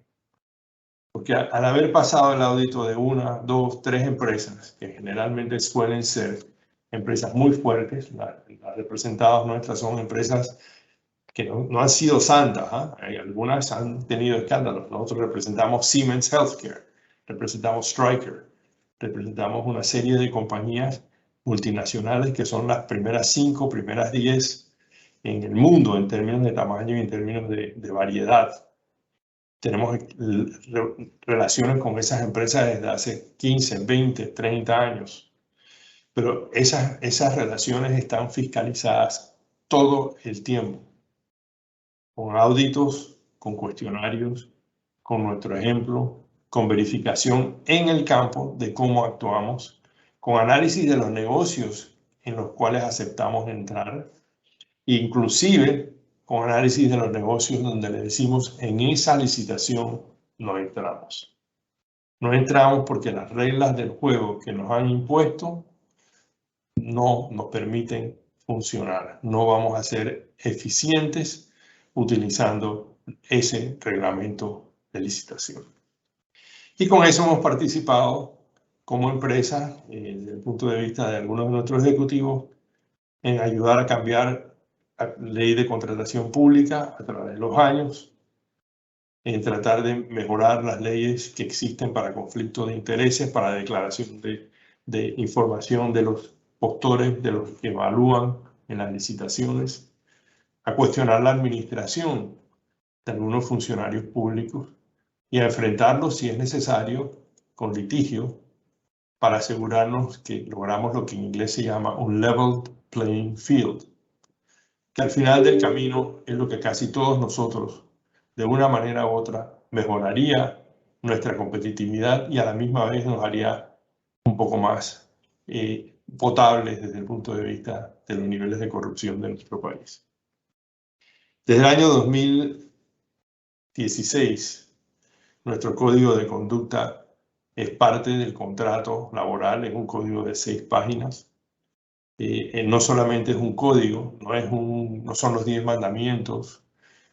Porque al haber pasado el audito de 1, 2, 3 empresas, que generalmente suelen ser empresas muy fuertes, las representadas nuestras son empresas que no han sido santas, ¿eh? Algunas han tenido escándalos. Nosotros representamos Siemens Healthcare, representamos Stryker, representamos una serie de compañías multinacionales que son las primeras 5, primeras 10 en el mundo en términos de tamaño y en términos de variedad. Tenemos relaciones con esas empresas desde hace 15, 20, 30 años. Pero esas relaciones están fiscalizadas todo el tiempo, con auditos, con cuestionarios, con nuestro ejemplo, con verificación en el campo de cómo actuamos, con análisis de los negocios en los cuales aceptamos entrar, inclusive con análisis de los negocios donde le decimos en esa licitación no entramos. No entramos porque las reglas del juego que nos han impuesto no nos permiten funcionar. No vamos a ser eficientes utilizando ese reglamento de licitación. Y con eso hemos participado como empresa, desde el punto de vista de algunos de nuestros ejecutivos, en ayudar a cambiar la ley de contratación pública a través de los años, en tratar de mejorar las leyes que existen para conflicto de intereses, para declaración de información de los postores, de los que evalúan en las licitaciones, a cuestionar la administración de algunos funcionarios públicos y a enfrentarlos, si es necesario, con litigio para asegurarnos que logramos lo que en inglés se llama un level playing field, que al final del camino es lo que casi todos nosotros, de una manera u otra, mejoraría nuestra competitividad y a la misma vez nos haría un poco más potables desde el punto de vista de los niveles de corrupción de nuestro país. Desde el año 2016, Nuestro código de conducta es parte del contrato laboral, es un código de 6 páginas. No solamente es un código, no son los 10 mandamientos,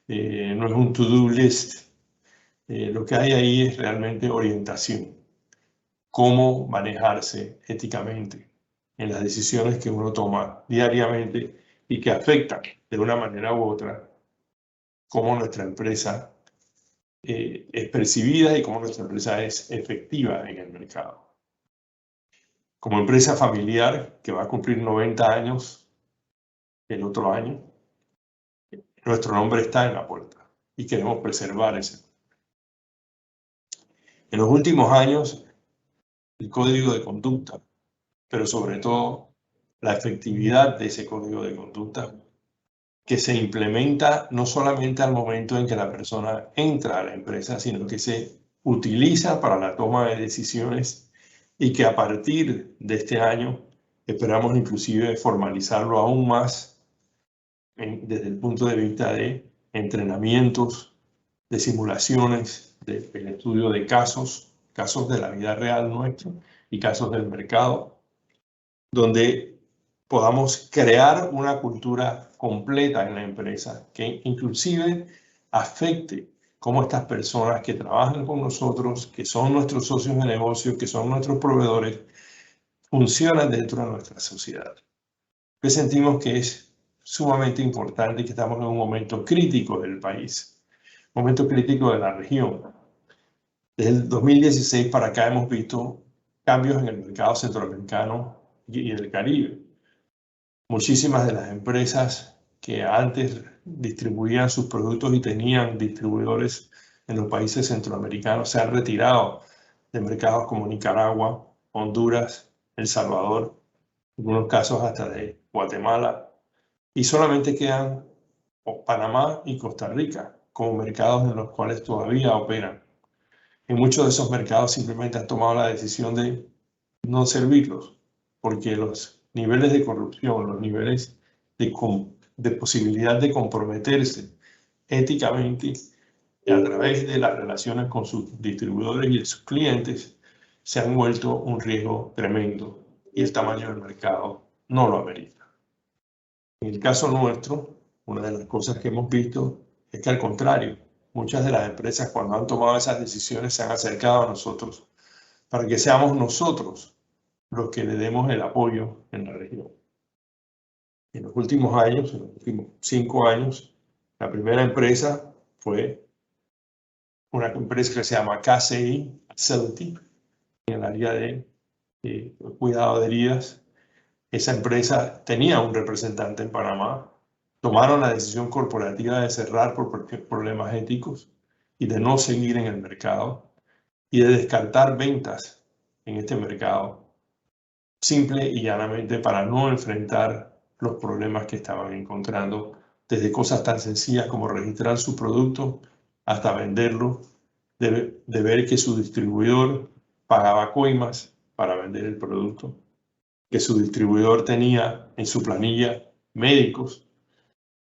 no es un to-do list. Lo que hay ahí es realmente orientación, cómo manejarse éticamente en las decisiones que uno toma diariamente y que afectan de una manera u otra cómo nuestra empresa es percibida y cómo nuestra empresa es efectiva en el mercado. Como empresa familiar que va a cumplir 90 años el otro año, nuestro nombre está en la puerta y queremos preservar ese. En los últimos años, el código de conducta, pero sobre todo la efectividad de ese código de conducta, que se implementa no solamente al momento en que la persona entra a la empresa, sino que se utiliza para la toma de decisiones y que a partir de este año esperamos inclusive formalizarlo aún más desde el punto de vista de entrenamientos, de simulaciones, del estudio de casos de la vida real nuestra y casos del mercado, donde podamos crear una cultura completa en la empresa que inclusive afecte cómo estas personas que trabajan con nosotros, que son nuestros socios de negocio, que son nuestros proveedores, funcionan dentro de nuestra sociedad. Que sentimos que es sumamente importante y que estamos en un momento crítico del país, momento crítico de la región. Desde el 2016 para acá hemos visto cambios en el mercado centroamericano y del Caribe. Muchísimas de las empresas que antes distribuían sus productos y tenían distribuidores en los países centroamericanos se han retirado de mercados como Nicaragua, Honduras, El Salvador, en algunos casos hasta de Guatemala, y solamente quedan Panamá y Costa Rica como mercados en los cuales todavía operan. En muchos de esos mercados simplemente han tomado la decisión de no servirlos, porque los niveles de corrupción, los niveles de posibilidad de comprometerse éticamente a través de las relaciones con sus distribuidores y sus clientes se han vuelto un riesgo tremendo y el tamaño del mercado no lo amerita. En el caso nuestro, una de las cosas que hemos visto es que al contrario, muchas de las empresas cuando han tomado esas decisiones se han acercado a nosotros para que seamos nosotros los que le demos el apoyo en la región. En los últimos años, en los últimos 5 años, la primera empresa fue una empresa que se llama KCI Facility, en el área de cuidado de heridas. Esa empresa tenía un representante en Panamá. Tomaron la decisión corporativa de cerrar por problemas éticos y de no seguir en el mercado y de descartar ventas en este mercado, simple y llanamente para no enfrentar los problemas que estaban encontrando, desde cosas tan sencillas como registrar su producto hasta venderlo, de ver que su distribuidor pagaba coimas para vender el producto, que su distribuidor tenía en su planilla médicos.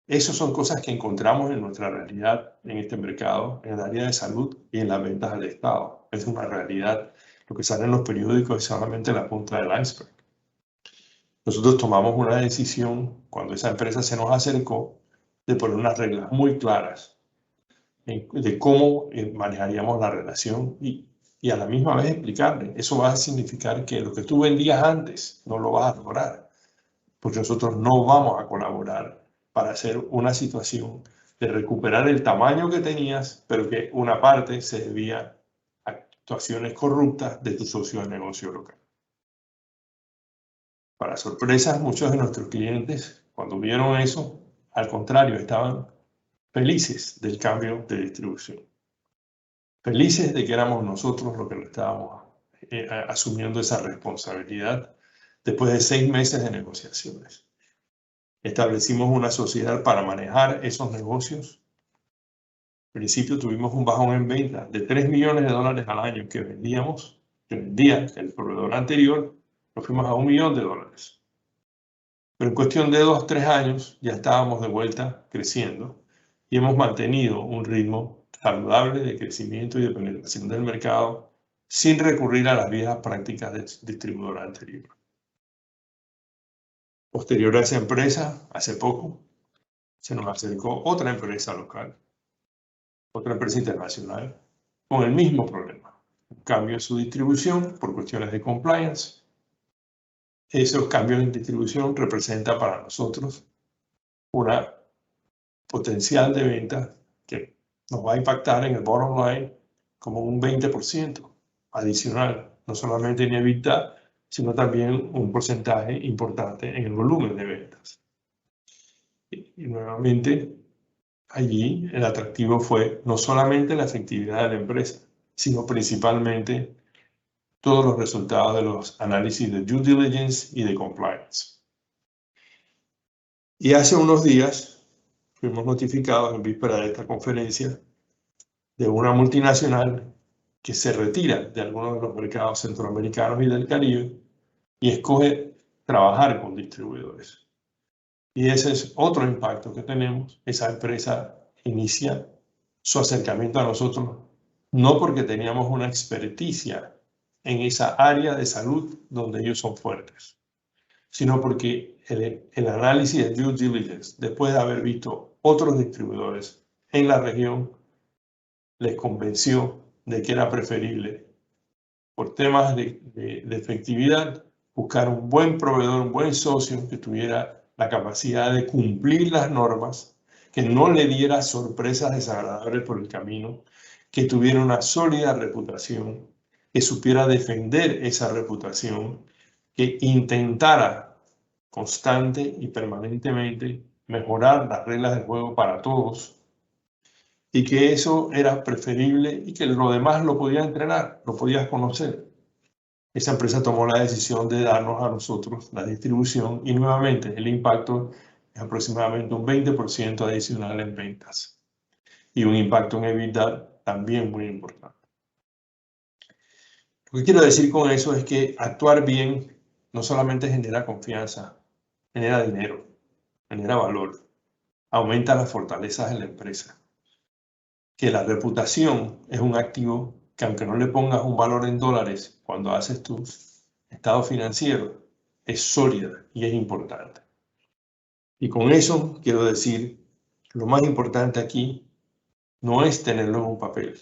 Esas son cosas que encontramos en nuestra realidad en este mercado, en el área de salud y en las ventas al Estado. Es una realidad. Lo que sale en los periódicos es solamente la punta del iceberg. Nosotros tomamos una decisión cuando esa empresa se nos acercó de poner unas reglas muy claras de cómo manejaríamos la relación y a la misma vez explicarle. Eso va a significar que lo que tú vendías antes no lo vas a lograr, porque nosotros no vamos a colaborar para hacer una situación de recuperar el tamaño que tenías, pero que una parte se debía a actuaciones corruptas de tu socio de negocio local. Para sorpresa, muchos de nuestros clientes, cuando vieron eso, al contrario, estaban felices del cambio de distribución. Felices de que éramos nosotros los que lo estábamos asumiendo esa responsabilidad después de 6 meses de negociaciones. Establecimos una sociedad para manejar esos negocios. Al principio tuvimos un bajón en venta de $3 millones al año que vendíamos, que vendía el proveedor anterior, nos fuimos a $1 millón. Pero en cuestión de 2-3 años ya estábamos de vuelta creciendo y hemos mantenido un ritmo saludable de crecimiento y de penetración del mercado sin recurrir a las viejas prácticas de distribuidora anterior. Posterior a esa empresa, hace poco, se nos acercó otra empresa local, otra empresa internacional, con el mismo problema. Un cambio en su distribución por cuestiones de compliance. Esos cambios en distribución representan para nosotros una potencial de venta que nos va a impactar en el bottom line como un 20% adicional, no solamente en EBITDA, sino también un porcentaje importante en el volumen de ventas. Y nuevamente, allí el atractivo fue no solamente la efectividad de la empresa, sino principalmente todos los resultados de los análisis de due diligence y de compliance. Y hace unos días fuimos notificados en víspera de esta conferencia de una multinacional que se retira de algunos de los mercados centroamericanos y del Caribe y escoge trabajar con distribuidores. Y ese es otro impacto que tenemos. Esa empresa inicia su acercamiento a nosotros no porque teníamos una experticia en esa área de salud donde ellos son fuertes, sino porque el análisis de due diligence, después de haber visto otros distribuidores en la región, les convenció de que era preferible, por temas de efectividad, buscar un buen proveedor, un buen socio que tuviera la capacidad de cumplir las normas, que no le diera sorpresas desagradables por el camino, que tuviera una sólida reputación, que supiera defender esa reputación, que intentara constante y permanentemente mejorar las reglas del juego para todos, y que eso era preferible y que lo demás lo podía entrenar, lo podías conocer. Esa empresa tomó la decisión de darnos a nosotros la distribución y nuevamente el impacto es aproximadamente un 20% adicional en ventas y un impacto en EBITDA también muy importante. Lo que quiero decir con eso es que actuar bien no solamente genera confianza, genera dinero, genera valor, aumenta las fortalezas de la empresa. Que la reputación es un activo que aunque no le pongas un valor en dólares cuando haces tu estado financiero, es sólida y es importante. Y con eso quiero decir, lo más importante aquí no es tenerlo en un papel.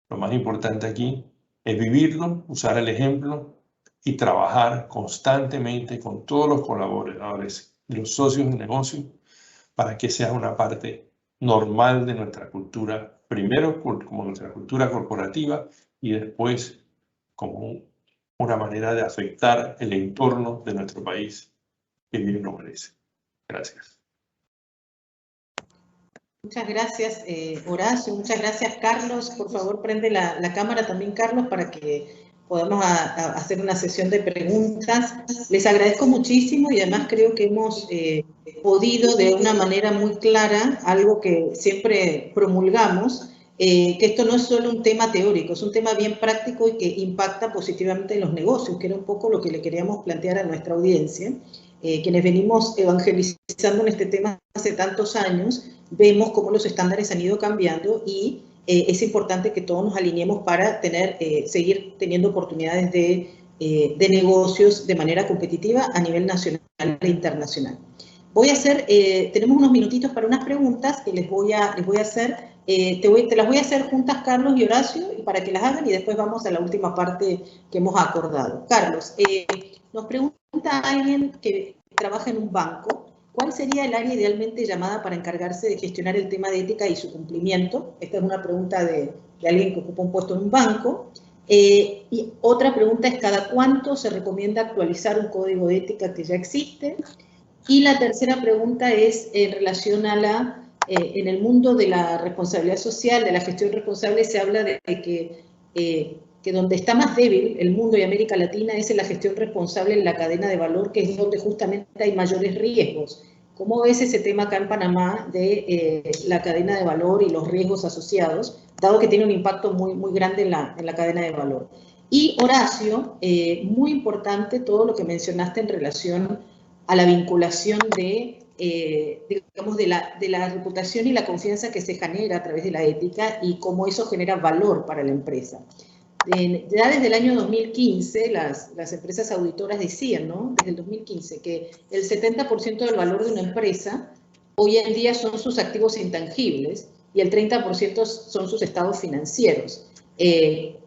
Lo más importante aquí es vivirlo, usar el ejemplo y trabajar constantemente con todos los colaboradores y los socios de negocio para que sea una parte normal de nuestra cultura, primero como nuestra cultura corporativa y después como una manera de afectar el entorno de nuestro país que bien lo merece. Gracias. Muchas gracias, Horacio. Muchas gracias, Carlos. Por favor, prende la cámara también, Carlos, para que podamos hacer una sesión de preguntas. Les agradezco muchísimo y además creo que hemos podido de una manera muy clara, algo que siempre promulgamos, que esto no es solo un tema teórico, es un tema bien práctico y que impacta positivamente en los negocios, que era un poco lo que le queríamos plantear a nuestra audiencia. Quienes venimos evangelizando en este tema hace tantos años, vemos cómo los estándares han ido cambiando y es importante que todos nos alineemos para seguir teniendo oportunidades de negocios de manera competitiva a nivel nacional e internacional. Tenemos unos minutitos para unas preguntas que les voy a hacer. Te las voy a hacer juntas, Carlos y Horacio, y para que las hagan y después vamos a la última parte que hemos acordado. Carlos, nos pregunta alguien que trabaja en un banco, ¿cuál sería el área idealmente llamada para encargarse de gestionar el tema de ética y su cumplimiento? Esta es una pregunta de alguien que ocupa un puesto en un banco. Y otra pregunta es, ¿cada cuánto se recomienda actualizar un código de ética que ya existe? Y la tercera pregunta es en relación a en el mundo de la responsabilidad social, de la gestión responsable, se habla de que donde está más débil el mundo y América Latina es en la gestión responsable en la cadena de valor, que es donde justamente hay mayores riesgos. ¿Cómo ves ese tema acá en Panamá de la cadena de valor y los riesgos asociados, dado que tiene un impacto muy, muy grande en la cadena de valor? Y Horacio, muy importante todo lo que mencionaste en relación a la vinculación de digamos, de la reputación y la confianza que se genera a través de la ética y cómo eso genera valor para la empresa. Ya desde el año 2015, las empresas auditoras decían, ¿no? Desde el 2015, que el 70% del valor de una empresa hoy en día son sus activos intangibles y el 30% son sus estados financieros. Y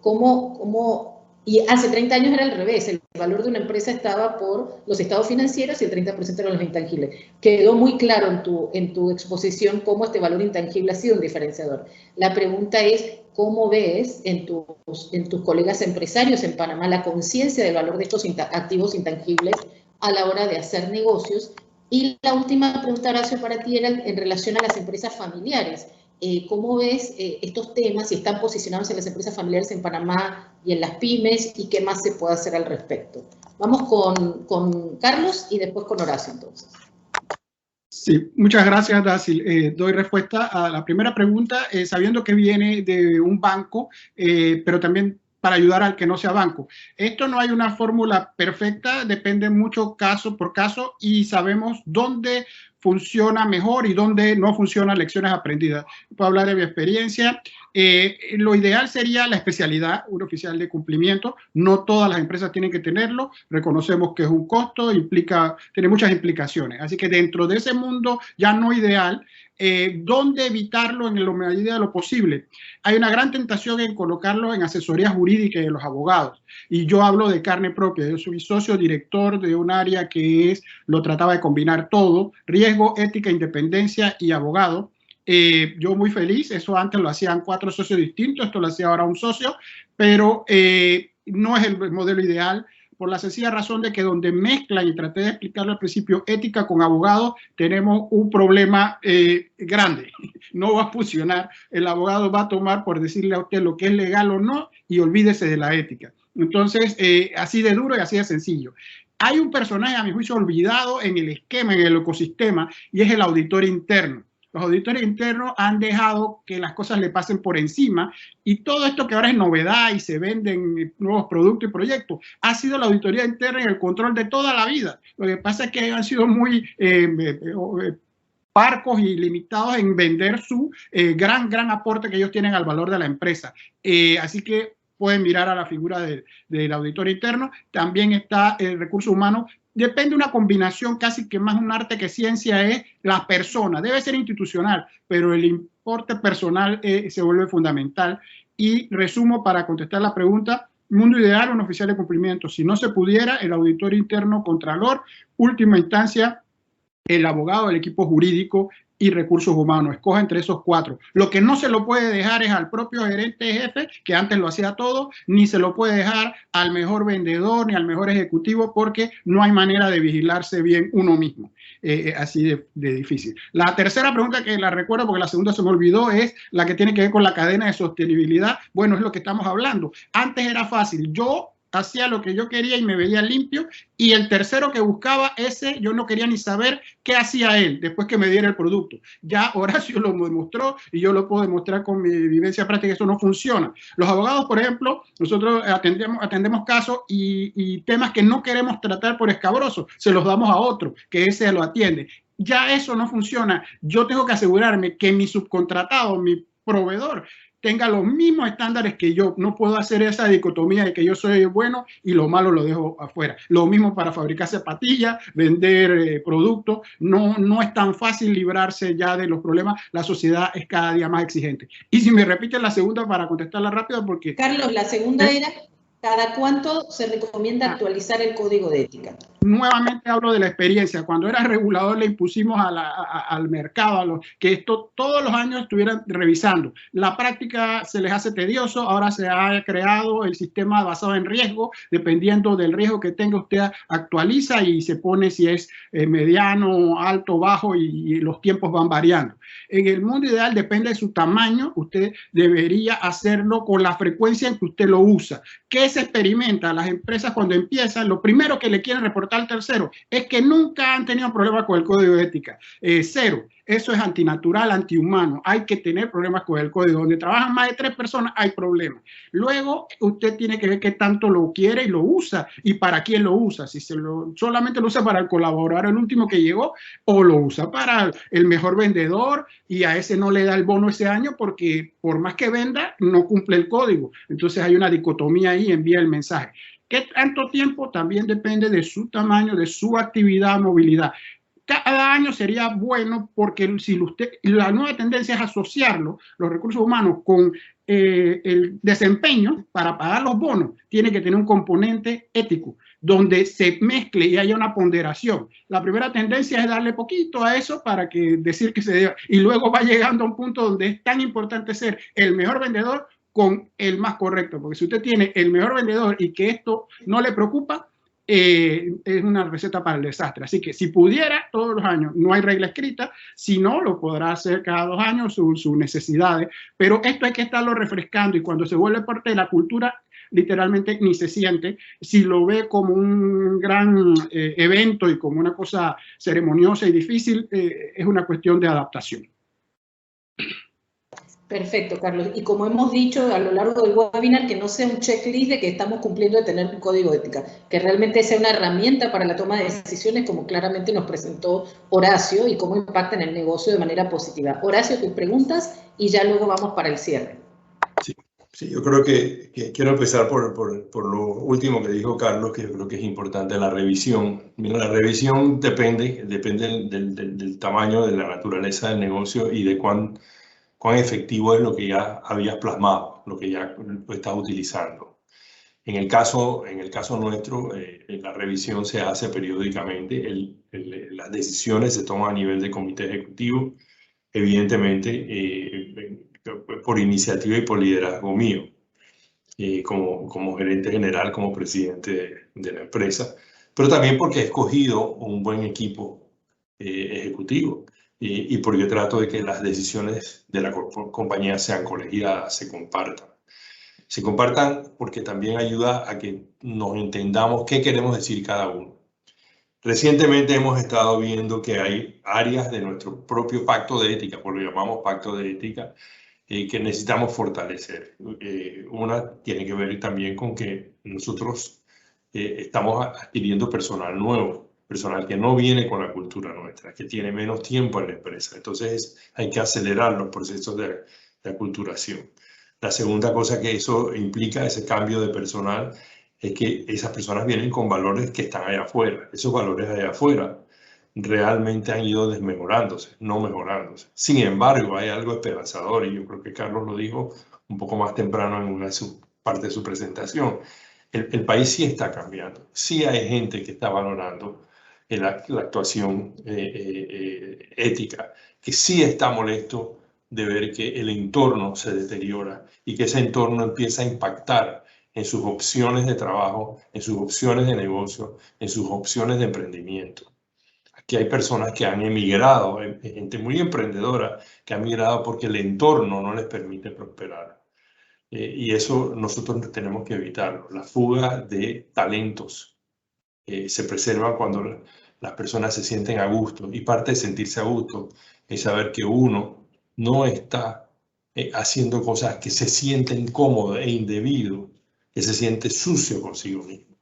hace 30 años era al revés, el valor de una empresa estaba por los estados financieros y el 30% eran los intangibles. Quedó muy claro en tu exposición cómo este valor intangible ha sido un diferenciador. La pregunta es, ¿cómo ves en tus colegas empresarios en Panamá la conciencia del valor de estos activos intangibles a la hora de hacer negocios? Y la última pregunta, Horacio, para ti era en relación a las empresas familiares. ¿Cómo ves estos temas, si están posicionados en las empresas familiares en Panamá y en las pymes, y qué más se puede hacer al respecto? Vamos con Carlos y después con Horacio, entonces. Sí, muchas gracias, Dacil. Doy respuesta a la primera pregunta, sabiendo que viene de un banco, pero también para ayudar al que no sea banco. Esto no hay una fórmula perfecta, depende mucho caso por caso y sabemos dónde funciona mejor y dónde no funciona, lecciones aprendidas. Puedo hablar de mi experiencia. Lo ideal sería la especialidad, un oficial de cumplimiento. No todas las empresas tienen que tenerlo. Reconocemos que es un costo, tiene muchas implicaciones. Así que dentro de ese mundo ya no ideal, ¿dónde evitarlo en la medida de lo posible? Hay una gran tentación en colocarlo en asesoría jurídica de los abogados. Y yo hablo de carne propia. Yo soy socio director de un área que lo trataba de combinar todo: riesgo, ética, independencia y abogado. Yo muy feliz, eso antes lo hacían 4 socios distintos, esto lo hacía ahora un socio, pero no es el modelo ideal, por la sencilla razón de que donde mezclan, y traté de explicarlo al principio, ética con abogado, tenemos un problema grande. No va a funcionar. El abogado va a tomar por decirle a usted lo que es legal o no y olvídese de la ética. Entonces, así de duro y así de sencillo. Hay un personaje, a mi juicio, olvidado en el esquema, en el ecosistema, y es el auditor interno. Los auditores internos han dejado que las cosas le pasen por encima, y todo esto que ahora es novedad y se venden nuevos productos y proyectos ha sido la auditoría interna y el control de toda la vida. Lo que pasa es que han sido muy parcos y limitados en vender su gran aporte que ellos tienen al valor de la empresa. Así que pueden mirar a la figura del auditor interno. También está el recurso humano. Depende de una combinación, casi que más un arte que ciencia, es la persona. Debe ser institucional, pero el importe personal se vuelve fundamental. Y resumo para contestar la pregunta: mundo ideal, un oficial de cumplimiento. Si no se pudiera, el auditor interno, contralor, última instancia, el abogado del equipo jurídico y recursos humanos. Escoja entre esos 4. Lo que no se lo puede dejar es al propio gerente jefe, que antes lo hacía todo, ni se lo puede dejar al mejor vendedor ni al mejor ejecutivo, porque no hay manera de vigilarse bien uno mismo. Así de difícil. La tercera pregunta, que la recuerdo porque la segunda se me olvidó, es la que tiene que ver con la cadena de sostenibilidad. Bueno, es lo que estamos hablando. Antes era fácil. Yo hacía lo que yo quería y me veía limpio, y el tercero que buscaba, ese yo no quería ni saber qué hacía él después que me diera el producto. Ya Horacio lo demostró y yo lo puedo demostrar con mi vivencia práctica. Eso no funciona. Los abogados, por ejemplo, nosotros atendemos casos y temas que no queremos tratar por escabrosos, se los damos a otro, que ese lo atiende. Ya eso no funciona. Yo tengo que asegurarme que mi subcontratado, mi proveedor, tenga los mismos estándares que yo. No puedo hacer esa dicotomía de que yo soy bueno y lo malo lo dejo afuera. Lo mismo para fabricar zapatillas, vender productos. No es tan fácil librarse ya de los problemas. La sociedad es cada día más exigente. Y si me repiten la segunda para contestarla rápido, porque... Carlos, la segunda era: ¿cada cuánto se recomienda actualizar el código de ética? Nuevamente hablo de la experiencia. Cuando era regulador le impusimos al mercado que esto todos los años estuvieran revisando. La práctica se les hace tedioso. Ahora se ha creado el sistema basado en riesgo. Dependiendo del riesgo que tenga, usted actualiza y se pone si es mediano, alto, bajo, y los tiempos van variando. En el mundo ideal, depende de su tamaño, usted debería hacerlo con la frecuencia en que usted lo usa. ¿Qué se experimenta? Las empresas, cuando empiezan, lo primero que le quieren reportar portal tercero, es que nunca han tenido problemas con el código de ética. Cero. Eso es antinatural, antihumano. Hay que tener problemas con el código. Donde trabajan más de 3 personas hay problemas. Luego, usted tiene que ver qué tanto lo quiere y lo usa. ¿Y para quién lo usa? Si solamente lo usa para el colaborador, el último que llegó, o lo usa para el mejor vendedor y a ese no le da el bono ese año porque por más que venda, no cumple el código. Entonces hay una dicotomía ahí, envía el mensaje. ¿Qué tanto tiempo? También depende de su tamaño, de su actividad, movilidad. Cada año sería bueno porque si la nueva tendencia es asociarlo, los recursos humanos, con el desempeño para pagar los bonos, tiene que tener un componente ético donde se mezcle y haya una ponderación. La primera tendencia es darle poquito a eso para que decir que se debe, y luego va llegando a un punto donde es tan importante ser el mejor vendedor con el más correcto, porque si usted tiene el mejor vendedor y que esto no le preocupa, es una receta para el desastre. Así que si pudiera todos los años, no hay regla escrita, si no, lo podrá hacer cada 2 años sus necesidades, pero esto hay que estarlo refrescando y cuando se vuelve parte de la cultura, literalmente ni se siente. Si lo ve como un gran evento y como una cosa ceremoniosa y difícil, es una cuestión de adaptación. Perfecto, Carlos. Y como hemos dicho a lo largo del webinar, que no sea un checklist de que estamos cumpliendo de tener un código de ética, que realmente sea una herramienta para la toma de decisiones, como claramente nos presentó Horacio, y cómo impacta en el negocio de manera positiva. Horacio, tus preguntas y ya luego vamos para el cierre. Sí, yo creo que quiero empezar por lo último que dijo Carlos, que yo creo que es importante, la revisión. Mira, la revisión depende del tamaño, de la naturaleza del negocio y de cuán efectivo es lo que ya habías plasmado, lo que ya estás utilizando. En el caso nuestro, la revisión se hace periódicamente, las decisiones se toman a nivel de comité ejecutivo, evidentemente por iniciativa y por liderazgo mío, como gerente general, como presidente de la empresa, pero también porque he escogido un buen equipo ejecutivo. Y porque trato de que las decisiones de la compañía sean colegiadas, se compartan. Se compartan porque también ayuda a que nos entendamos qué queremos decir cada uno. Recientemente hemos estado viendo que hay áreas de nuestro propio pacto de ética, por lo que llamamos pacto de ética, que necesitamos fortalecer. Una tiene que ver también con que nosotros estamos adquiriendo personal nuevo, personal que no viene con la cultura nuestra, que tiene menos tiempo en la empresa. Entonces hay que acelerar los procesos de aculturación. La segunda cosa que eso implica, ese cambio de personal, es que esas personas vienen con valores que están allá afuera. Esos valores allá afuera realmente han ido desmejorándose, no mejorándose. Sin embargo, hay algo esperanzador y yo creo que Carlos lo dijo un poco más temprano en una parte de su presentación. El país sí está cambiando, sí hay gente que está valorando la actuación ética, que sí está molesto de ver que el entorno se deteriora y que ese entorno empieza a impactar en sus opciones de trabajo, en sus opciones de negocio, en sus opciones de emprendimiento. Aquí hay personas que han emigrado, gente muy emprendedora que ha migrado porque el entorno no les permite prosperar. Y eso nosotros tenemos que evitarlo. La fuga de talentos se preserva cuando las personas se sienten a gusto. Y parte de sentirse a gusto es saber que uno no está haciendo cosas que se sienten incómodas e indebido, que se siente sucio consigo mismo.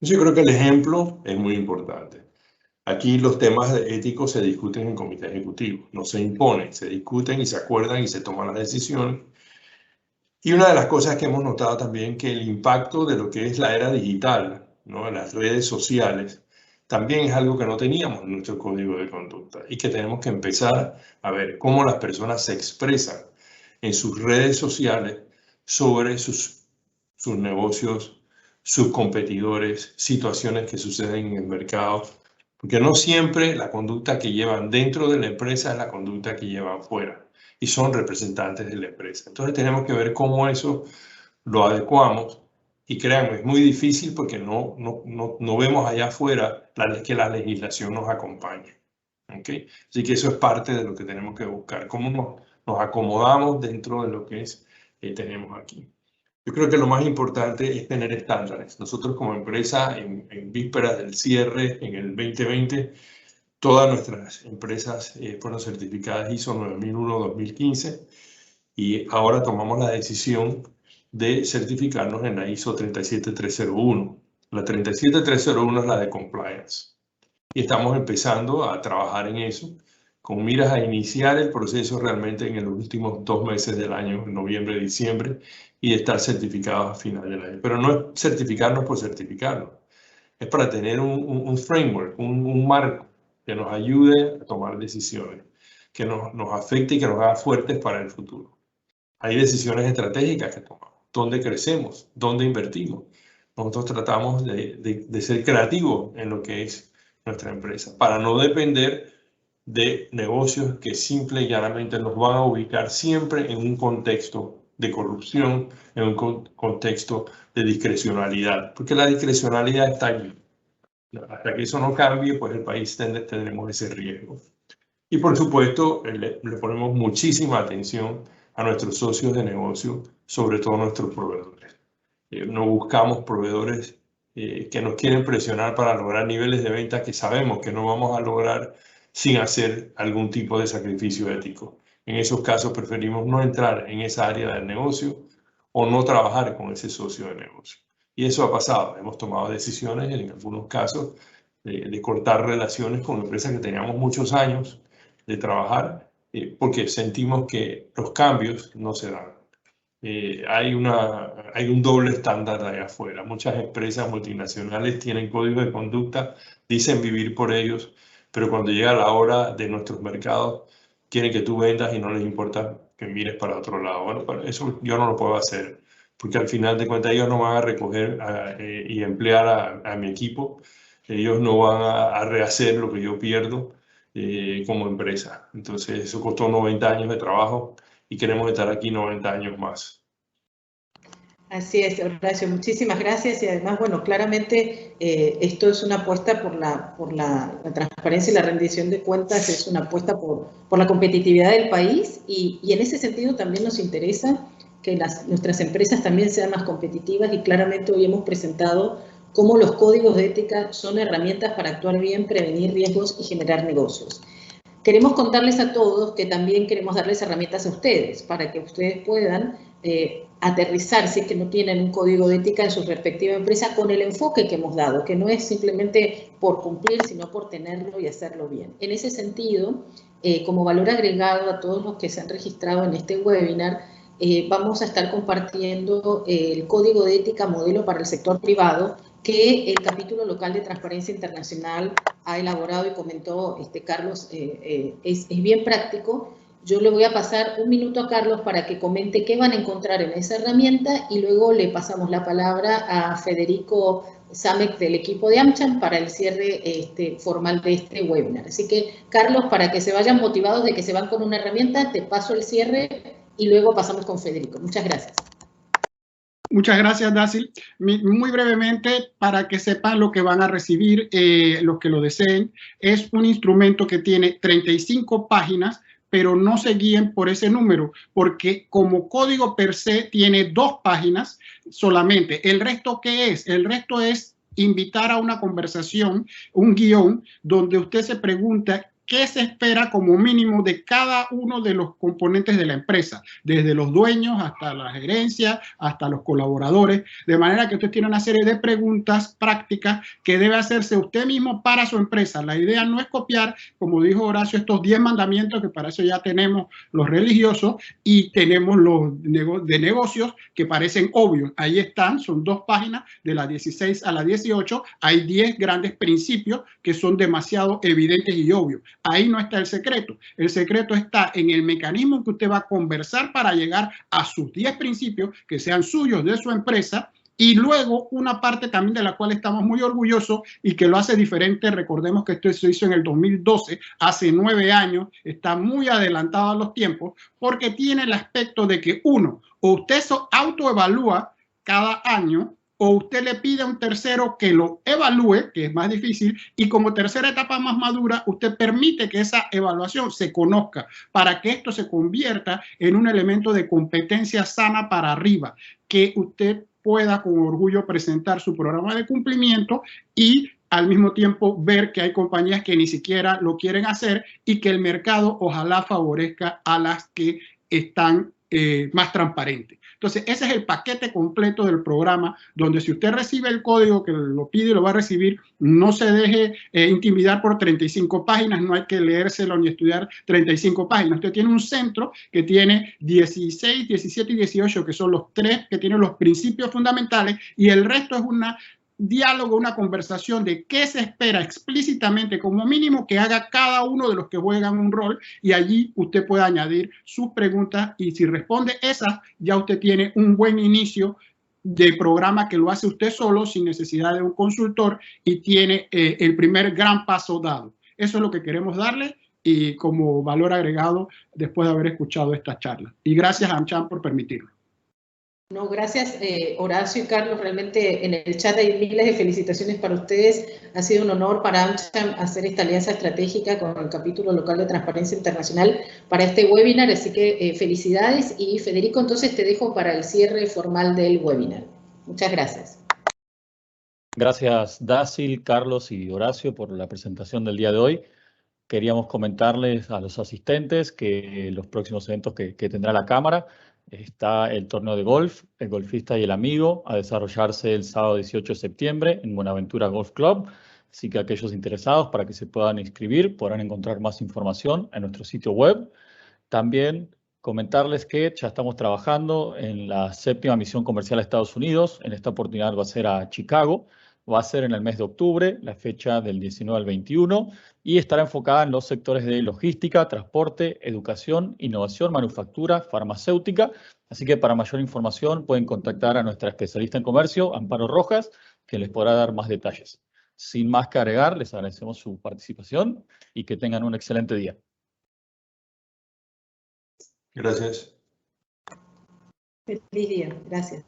Yo creo que el ejemplo es muy importante. Aquí los temas éticos se discuten en comité ejecutivo, no se imponen, se discuten y se acuerdan y se toman las decisiones. Y una de las cosas que hemos notado también que el impacto de lo que es la era digital, ¿no? Las redes sociales, también es algo que no teníamos en nuestro código de conducta y que tenemos que empezar a ver cómo las personas se expresan en sus redes sociales sobre sus negocios, sus competidores, situaciones que suceden en el mercado, porque no siempre la conducta que llevan dentro de la empresa es la conducta que llevan fuera y son representantes de la empresa. Entonces tenemos que ver cómo eso lo adecuamos y créanme, es muy difícil porque no vemos allá afuera que la legislación nos acompañe. ¿Okay? Así que eso es parte de lo que tenemos que buscar, cómo nos acomodamos dentro de lo que tenemos aquí. Yo creo que lo más importante es tener estándares. Nosotros como empresa, en vísperas del cierre en el 2020, todas nuestras empresas fueron certificadas ISO 9001-2015 y ahora tomamos la decisión de certificarnos en la ISO 37301. La 37301 es la de compliance y estamos empezando a trabajar en eso con miras a iniciar el proceso realmente en los últimos 2 meses del año, noviembre, diciembre, y estar certificados a final del año. Pero no es certificarnos por certificarnos, es para tener un framework, un marco que nos ayude a tomar decisiones, que nos afecte y que nos haga fuertes para el futuro. Hay decisiones estratégicas que tomamos, dónde crecemos, dónde invertimos. Nosotros tratamos de ser creativos en lo que es nuestra empresa, para no depender de negocios que simple y llanamente nos van a ubicar siempre en un contexto de corrupción, en un contexto de discrecionalidad, porque la discrecionalidad está allí. Hasta que eso no cambie, pues el país tendremos ese riesgo. Y por supuesto, le ponemos muchísima atención a nuestros socios de negocio, sobre todo nuestros proveedores. No buscamos proveedores que nos quieren presionar para lograr niveles de venta que sabemos que no vamos a lograr sin hacer algún tipo de sacrificio ético. En esos casos preferimos no entrar en esa área del negocio o no trabajar con ese socio de negocio. Y eso ha pasado. Hemos tomado decisiones en algunos casos de cortar relaciones con empresas que teníamos muchos años de trabajar porque sentimos que los cambios no se dan. Hay un doble estándar allá afuera. Muchas empresas multinacionales tienen códigos de conducta, dicen vivir por ellos, pero cuando llega la hora de nuestros mercados, quieren que tú vendas y no les importa que mires para otro lado. Bueno, eso yo no lo puedo hacer, porque al final de cuentas ellos no van a recoger y emplear a mi equipo. Ellos no van a rehacer lo que yo pierdo como empresa. Entonces, eso costó 90 años de trabajo y queremos estar aquí 90 años más. Así es, Horacio, muchísimas gracias y además, bueno, claramente esto es una apuesta por la transparencia y la rendición de cuentas, es una apuesta por la competitividad del país y en ese sentido también nos interesa que nuestras empresas también sean más competitivas y claramente hoy hemos presentado cómo los códigos de ética son herramientas para actuar bien, prevenir riesgos y generar negocios. Queremos contarles a todos que también queremos darles herramientas a ustedes para que ustedes puedan aterrizar, si es que no tienen un código de ética en su respectiva empresa, con el enfoque que hemos dado, que no es simplemente por cumplir, sino por tenerlo y hacerlo bien. En ese sentido, como valor agregado a todos los que se han registrado en este webinar, vamos a estar compartiendo el código de ética modelo para el sector privado que el capítulo local de Transparencia Internacional ha elaborado y comentó Carlos, es bien práctico. Yo le voy a pasar un minuto a Carlos para que comente qué van a encontrar en esa herramienta y luego le pasamos la palabra a Federico Samek del equipo de AmCham para el cierre formal de este webinar. Así que, Carlos, para que se vayan motivados de que se van con una herramienta, te paso el cierre y luego pasamos con Federico. Muchas gracias. Muchas gracias, Dasil. Muy brevemente, para que sepan lo que van a recibir los que lo deseen, es un instrumento que tiene 35 páginas, pero no se guíen por ese número, porque como código per se tiene 2 páginas solamente. ¿El resto qué es? El resto es invitar a una conversación, un guión, donde usted se pregunta qué se espera como mínimo de cada uno de los componentes de la empresa, desde los dueños hasta la gerencia, hasta los colaboradores, de manera que usted tiene una serie de preguntas prácticas que debe hacerse usted mismo para su empresa. La idea no es copiar, como dijo Horacio, estos 10 mandamientos, que para eso ya tenemos los religiosos y tenemos los de negocios que parecen obvios. Ahí están, son 2 páginas, de la 16 a la 18, hay 10 grandes principios que son demasiado evidentes y obvios. Ahí no está el secreto. El secreto está en el mecanismo que usted va a conversar para llegar a sus 10 principios que sean suyos de su empresa y luego una parte también de la cual estamos muy orgullosos y que lo hace diferente. Recordemos que esto se hizo en el 2012, hace 9 años, está muy adelantado a los tiempos porque tiene el aspecto de que uno, o usted se autoevalúa cada año o usted le pide a un tercero que lo evalúe, que es más difícil, y como tercera etapa más madura, usted permite que esa evaluación se conozca para que esto se convierta en un elemento de competencia sana para arriba, que usted pueda con orgullo presentar su programa de cumplimiento y al mismo tiempo ver que hay compañías que ni siquiera lo quieren hacer y que el mercado ojalá favorezca a las que están más transparentes. Entonces, ese es el paquete completo del programa, donde si usted recibe el código que lo pide y lo va a recibir, no se deje intimidar por 35 páginas, no hay que leérselo ni estudiar 35 páginas. Usted tiene un centro que tiene 16, 17 y 18, que son los tres que tienen los principios fundamentales, y el resto es una diálogo, una conversación de qué se espera explícitamente como mínimo que haga cada uno de los que juegan un rol, y allí usted puede añadir sus preguntas y si responde esas, ya usted tiene un buen inicio de programa que lo hace usted solo sin necesidad de un consultor y tiene el primer gran paso dado. Eso es lo que queremos darle y como valor agregado después de haber escuchado esta charla. Y gracias a AmCham por permitirlo. No, gracias Horacio y Carlos, realmente en el chat hay miles de felicitaciones para ustedes. Ha sido un honor para AmCham hacer esta alianza estratégica con el capítulo local de Transparencia Internacional para este webinar, así que felicidades. Y Federico, entonces te dejo para el cierre formal del webinar. Muchas gracias. Gracias Dácil, Carlos y Horacio por la presentación del día de hoy. Queríamos comentarles a los asistentes que los próximos eventos que tendrá la Cámara está el torneo de golf, el golfista y el amigo, a desarrollarse el sábado 18 de septiembre en Buenaventura Golf Club. Así que aquellos interesados para que se puedan inscribir podrán encontrar más información en nuestro sitio web. También comentarles que ya estamos trabajando en la 7ª misión comercial a Estados Unidos. En esta oportunidad va a ser a Chicago. Va a ser en el mes de octubre, la fecha del 19 al 21, y estará enfocada en los sectores de logística, transporte, educación, innovación, manufactura, farmacéutica. Así que para mayor información pueden contactar a nuestra especialista en comercio, Amparo Rojas, que les podrá dar más detalles. Sin más que agregar, les agradecemos su participación y que tengan un excelente día. Gracias. Feliz día. Gracias.